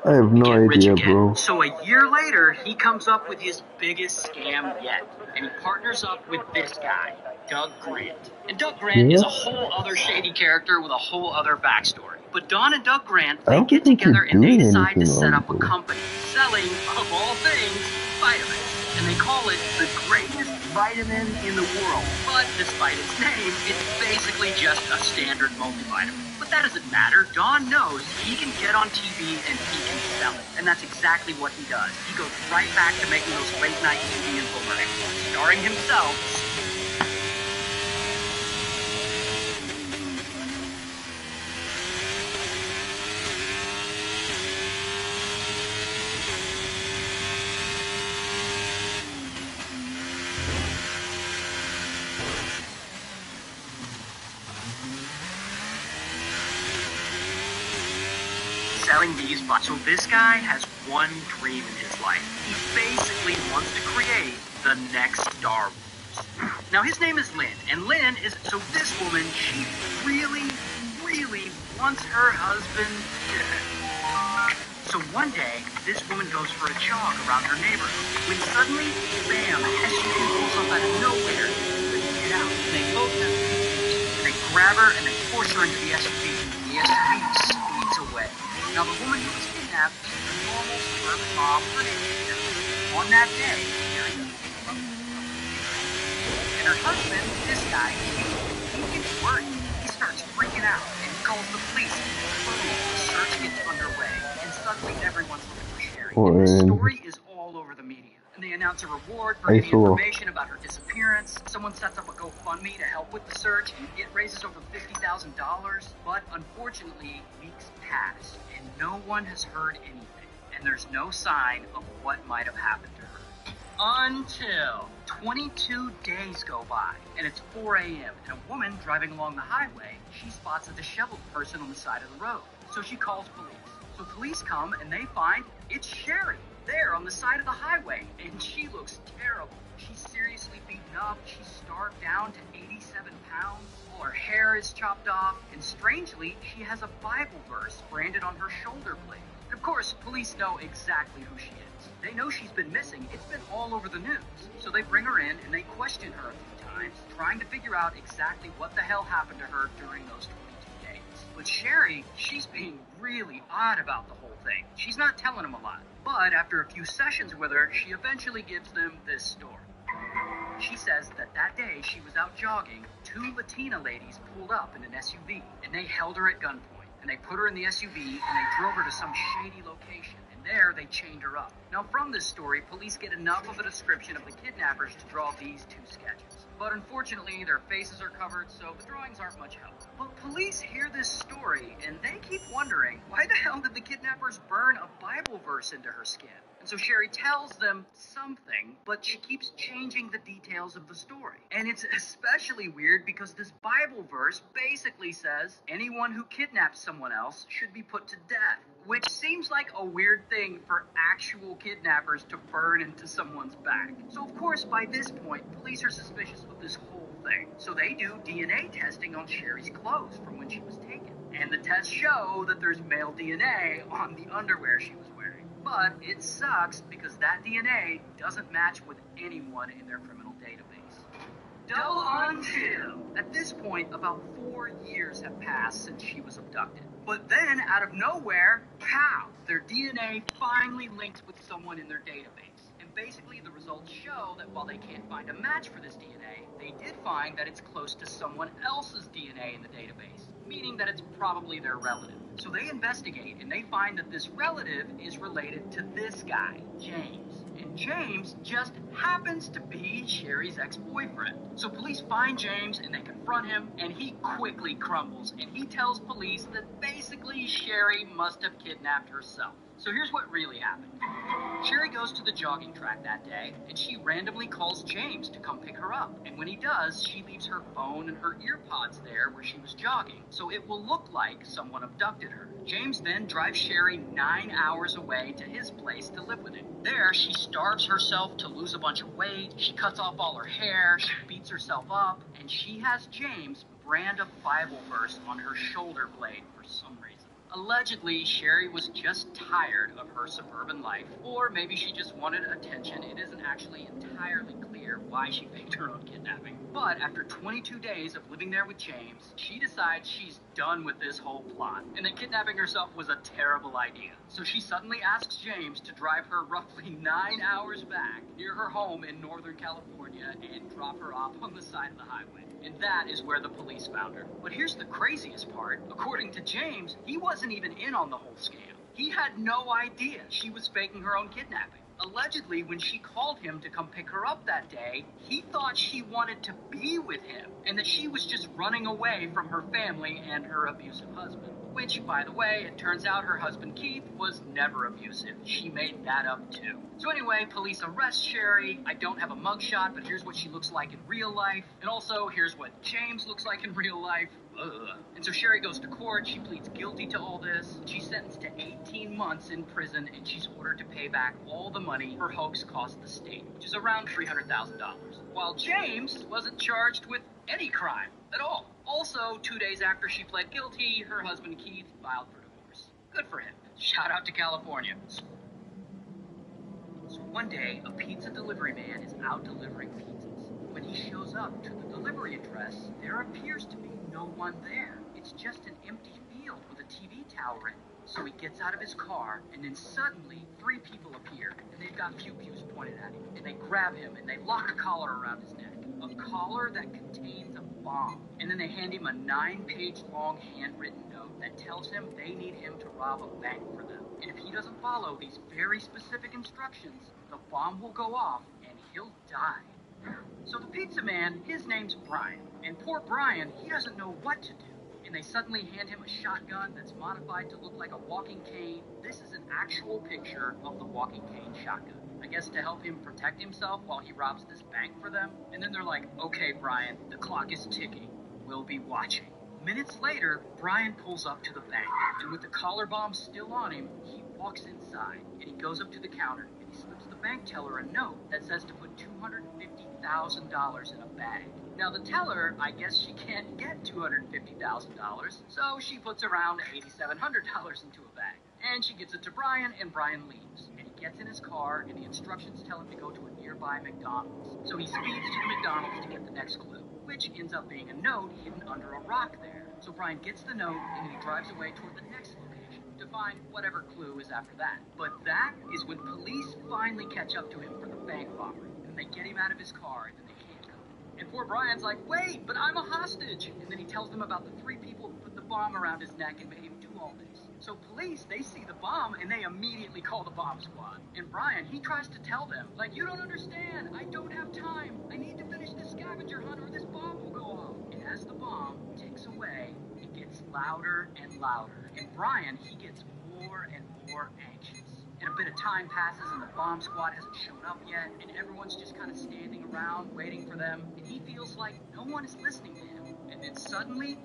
I have no idea, bro. So a year later, he comes up with his biggest scam yet. And he partners up with this guy, Doug Grant. And Doug Grant is a whole other shady character with a whole other backstory. But Don and Doug Grant, they get together and they decide to set up a company selling, of all things, vitamins. And they call it the greatest vitamin in the world. But despite its name, it's basically just a standard multivitamin. But that doesn't matter. Don knows he can get on TV and he can sell it. And that's exactly what he does. He goes right back to making those late-night TV infomercials, starring himself. Selling these, so this guy has one dream in his life. He basically wants to create the next Star Wars. Now his name is Lynn, and Lynn is, so this woman, she really wants her husband dead. So one day, this woman goes for a jog around her neighborhood, when suddenly, bam, an SUV pulls up out of nowhere. They get out, and they both have seizures, and they grab her, and they force her into the SUV. The SUV speeds away. Now, the woman who was kidnapped is a normal suburban mom for nature. On that day, Mary goes and her husband, this guy, he gets worried. He starts freaking out, and he calls the police. The search gets underway, and suddenly everyone's looking for Sherry. And the story is all over the media. And they announce a reward for any information about her disappearance. Someone sets up a GoFundMe to help with the search, and it raises over $50,000. But unfortunately, weeks pass, and no one has heard anything. And there's no sign of what might have happened to her. Until 22 days go by, and it's 4 a.m., and a woman driving along the highway, she spots a disheveled person on the side of the road. So she calls police. So police come, and they find it's Sherry there on the side of the highway, and she looks terrible. She's seriously beaten up, she's starved down to 87 pounds, all her hair is chopped off, and strangely, she has a Bible verse branded on her shoulder blade. And of course, police know exactly who she is. They know she's been missing, it's been all over the news. So they bring her in and they question her a few times, trying to figure out exactly what the hell happened to her during those 22 days. But Sherry, she's being really odd about the whole thing. She's not telling them a lot. But after a few sessions with her, she eventually gives them this story. She says that day she was out jogging, 2 Latina ladies pulled up in an SUV, and they held her at gunpoint. And they put her in the SUV, and they drove her to some shady location. And there, they chained her up. Now, from this story, police get enough of a description of the kidnappers to draw these 2 sketches. But unfortunately, their faces are covered, so the drawings aren't much help. But police hear this story, and they keep wondering, why the hell found that the kidnappers burn a Bible verse into her skin. And so Sherry tells them something, but she keeps changing the details of the story. And it's especially weird because this Bible verse basically says anyone who kidnaps someone else should be put to death, which seems like a weird thing for actual kidnappers to burn into someone's back. So of course, by this point, police are suspicious of this whole thing. So they do DNA testing on Sherry's clothes from when she was taken. And the tests show that there's male DNA on the underwear she was wearing. But it sucks because that DNA doesn't match with anyone in their criminal database. Double until, at this point, about 4 years have passed since she was abducted. But then, out of nowhere, pow, their DNA finally links with someone in their database. And basically, the results show that while they can't find a match for this DNA, they did find that it's close to someone else's DNA in the database, meaning that it's probably their relative. So they investigate, and they find that this relative is related to this guy, James. And James just happens to be Sherry's ex-boyfriend. So police find James, and they confront him, and he quickly crumbles, and he tells police that basically Sherry must have kidnapped herself. So here's what really happened. Sherry goes to the jogging track that day, and she randomly calls James to come pick her up. And when he does, she leaves her phone and her ear pods there where she was jogging, so it will look like someone abducted her. James then drives Sherry 9 hours away to his place to live with him. There, she starves herself to lose a bunch of weight, she cuts off all her hair, she beats herself up, and she has James brand a Bible verse on her shoulder blade for some reason. Allegedly, Sherry was just tired of her suburban life, or maybe she just wanted attention. It isn't actually entirely clear why she faked her own kidnapping. But after 22 days of living there with James, she decides she's done with this whole plot, and that kidnapping herself was a terrible idea. So she suddenly asks James to drive her roughly 9 hours back near her home in Northern California and drop her off on the side of the highway. And that is where the police found her. But here's the craziest part. According to James, he wasn't even in on the whole scam. He had no idea she was faking her own kidnapping. Allegedly, when she called him to come pick her up that day, he thought she wanted to be with him and that she was just running away from her family and her abusive husband. Which, by the way, it turns out her husband Keith was never abusive. She made that up too. So anyway, police arrest Sherry. I don't have a mugshot, but here's what she looks like in real life. And also, here's what James looks like in real life. Ugh. And so Sherry goes to court, she pleads guilty to all this, she's sentenced to 18 months in prison, and she's ordered to pay back all the money her hoax cost the state, which is around $300,000. While James wasn't charged with any crime at all. Also, 2 days after she pled guilty, her husband Keith filed for divorce. Good for him. Shout out to California. So one day, a pizza delivery man is out delivering pizzas. When he shows up to the delivery address, there appears to be no one there. It's just an empty field with a TV tower in it. So he gets out of his car, and then suddenly 3 people appear, and they've got pew-pews pointed at him, and they grab him, and they lock a collar around his neck. A collar that contains a bomb. And then they hand him a 9-page long handwritten note that tells him they need him to rob a bank for them. And if he doesn't follow these very specific instructions, the bomb will go off, and he'll die. So the pizza man, his name's Brian. And poor Brian, he doesn't know what to do. And they suddenly hand him a shotgun that's modified to look like a walking cane. This is an actual picture of the walking cane shotgun. I guess to help him protect himself while he robs this bank for them. And then they're like, okay, Brian, the clock is ticking. We'll be watching. Minutes later, Brian pulls up to the bank. And with the collar bomb still on him, he walks inside. And he goes up to the counter and he slips the bank teller a note that says to put $250,000 in a bag. Now the teller, I guess she can't get $250,000, so she puts around $8,700 into a bag. And she gives it to Brian, and Brian leaves. And he gets in his car, and the instructions tell him to go to a nearby McDonald's. So he speeds to the McDonald's to get the next clue, which ends up being a note hidden under a rock there. So Brian gets the note, and then he drives away toward the next location to find whatever clue is after that. But that is when police finally catch up to him for the bank robbery. And they get him out of his car, and then they handcuff him. And poor Brian's like, wait, but I'm a hostage. And then he tells them about the 3 people who put the bomb around his neck and made him do all this. So police, they see the bomb, and they immediately call the bomb squad. And Brian, he tries to tell them, like, you don't understand. I don't have time. I need to finish the scavenger hunt or this bomb will go off. And as the bomb ticks away, it gets louder and louder. And Brian, he gets more more anxious. And a bit of time passes and the bomb squad hasn't shown up yet, and everyone's just kind of standing around waiting for them, and he feels like no one is listening to him. And then suddenly,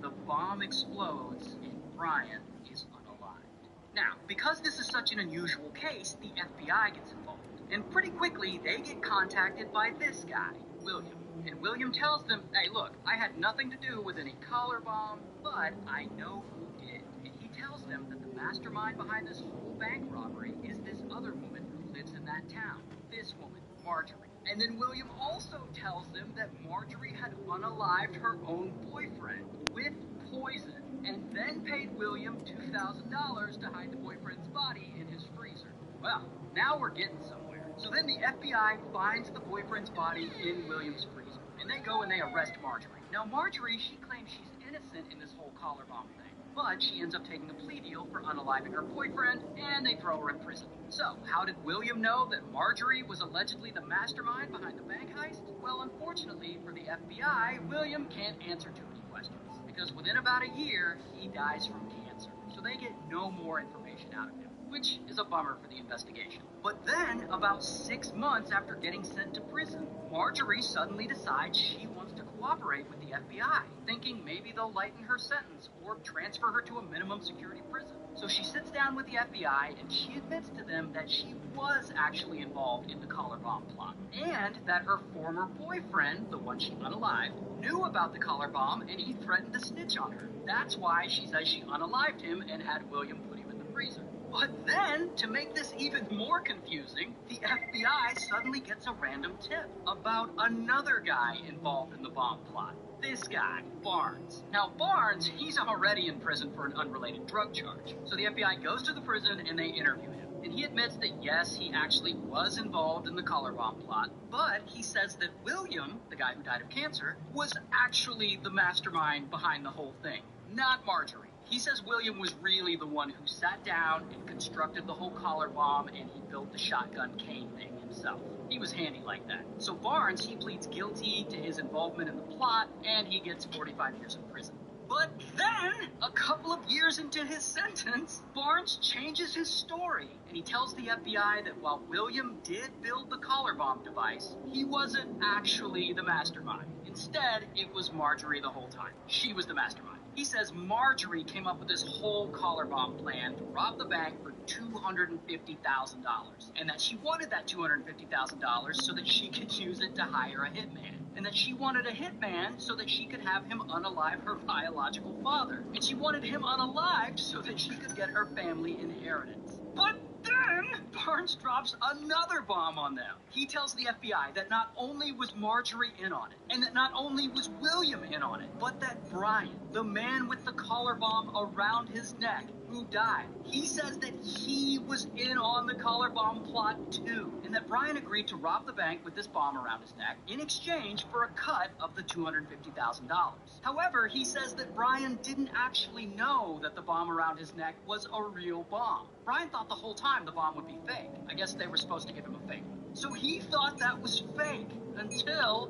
the bomb explodes and Brian is unalived. Now, because this is such an unusual case, the FBI gets involved. And pretty quickly, they get contacted by this guy, William. And William tells them, hey, look, I had nothing to do with any collar bomb, but I know who did. And he tells them that the mastermind behind this whole bank robbery is this other woman who lives in that town. This woman, Marjorie. And then William also tells them that Marjorie had unalived her own boyfriend with poison, and then paid William $2,000 to hide the boyfriend's body in his freezer. Well, now we're getting somewhere. So then the FBI finds the boyfriend's body in William's freezer, and they go and they arrest Marjorie. Now Marjorie, she claims she's innocent in this whole collar bomb thing, but she ends up taking a plea deal for unaliving her boyfriend, and they throw her in prison. So, how did William know that Marjorie was allegedly the mastermind behind the bank heist? Well, unfortunately for the FBI, William can't answer too many questions, because within about a year, he dies from cancer. So they get no more information out of him, which is a bummer for the investigation. But then, about 6 months after getting sent to prison, Marjorie suddenly decides she wants to cooperate with the FBI, thinking maybe they'll lighten her sentence or transfer her to a minimum security prison. So she sits down with the FBI and she admits to them that she was actually involved in the collar bomb plot, and that her former boyfriend, the one she unalived, knew about the collar bomb and he threatened to snitch on her. That's why she says she unalived him and had William put him in the freezer. But then, to make this even more confusing, the FBI suddenly gets a random tip about another guy involved in the bomb plot. This guy, Barnes. Now, Barnes, he's already in prison for an unrelated drug charge. So the FBI goes to the prison and they interview him. And he admits that yes, he actually was involved in the collar bomb plot, but he says that William, the guy who died of cancer, was actually the mastermind behind the whole thing, not Marjorie. He says William was really the one who sat down and constructed the whole collar bomb, and he built the shotgun cane thing himself. He was handy like that. So Barnes, he pleads guilty to his involvement in the plot, and he gets 45 years in prison. But then, a couple of years into his sentence, Barnes changes his story, and he tells the FBI that while William did build the collar bomb device, he wasn't actually the mastermind. Instead, it was Marjorie the whole time. She was the mastermind. He says Marjorie came up with this whole collar bomb plan to rob the bank for $250,000, and that she wanted that $250,000 so that she could use it to hire a hitman, and that she wanted a hitman so that she could have him unalive her biological father, and she wanted him unalived so that she could get her family inheritance. But then, Barnes drops another bomb on them. He tells the FBI that not only was Marjorie in on it, and that not only was William in on it, but that Brian, the man with the collar bomb around his neck, who died, he says that he was in on the collar bomb plot too, and that Brian agreed to rob the bank with this bomb around his neck in exchange for a cut of the $250,000. However, he says that Brian didn't actually know that the bomb around his neck was a real bomb. Brian thought the whole time the bomb would be fake. I guess they were supposed to give him a fake one. So he thought that was fake until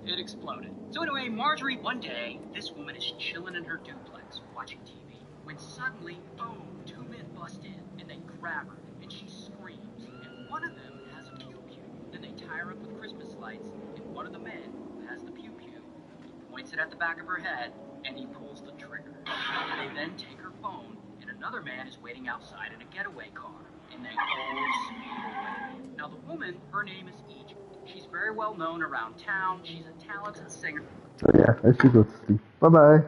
it exploded. So anyway, Marjorie, one day, this woman is chilling in her duplex watching TV, when suddenly, boom, two men bust in, and they grab her, and she screams, and one of them has a pew-pew. Then they tie her up with Christmas lights, and one of the men who has the pew-pew, he points it at the back of her head, and he pulls the trigger. They then take her phone, and another man is waiting outside in a getaway car, and they all speed away. Now the woman, her name is Egypt. She's very well known around town. She's a talented singer. So yeah, let's just go to sleep. Bye-bye.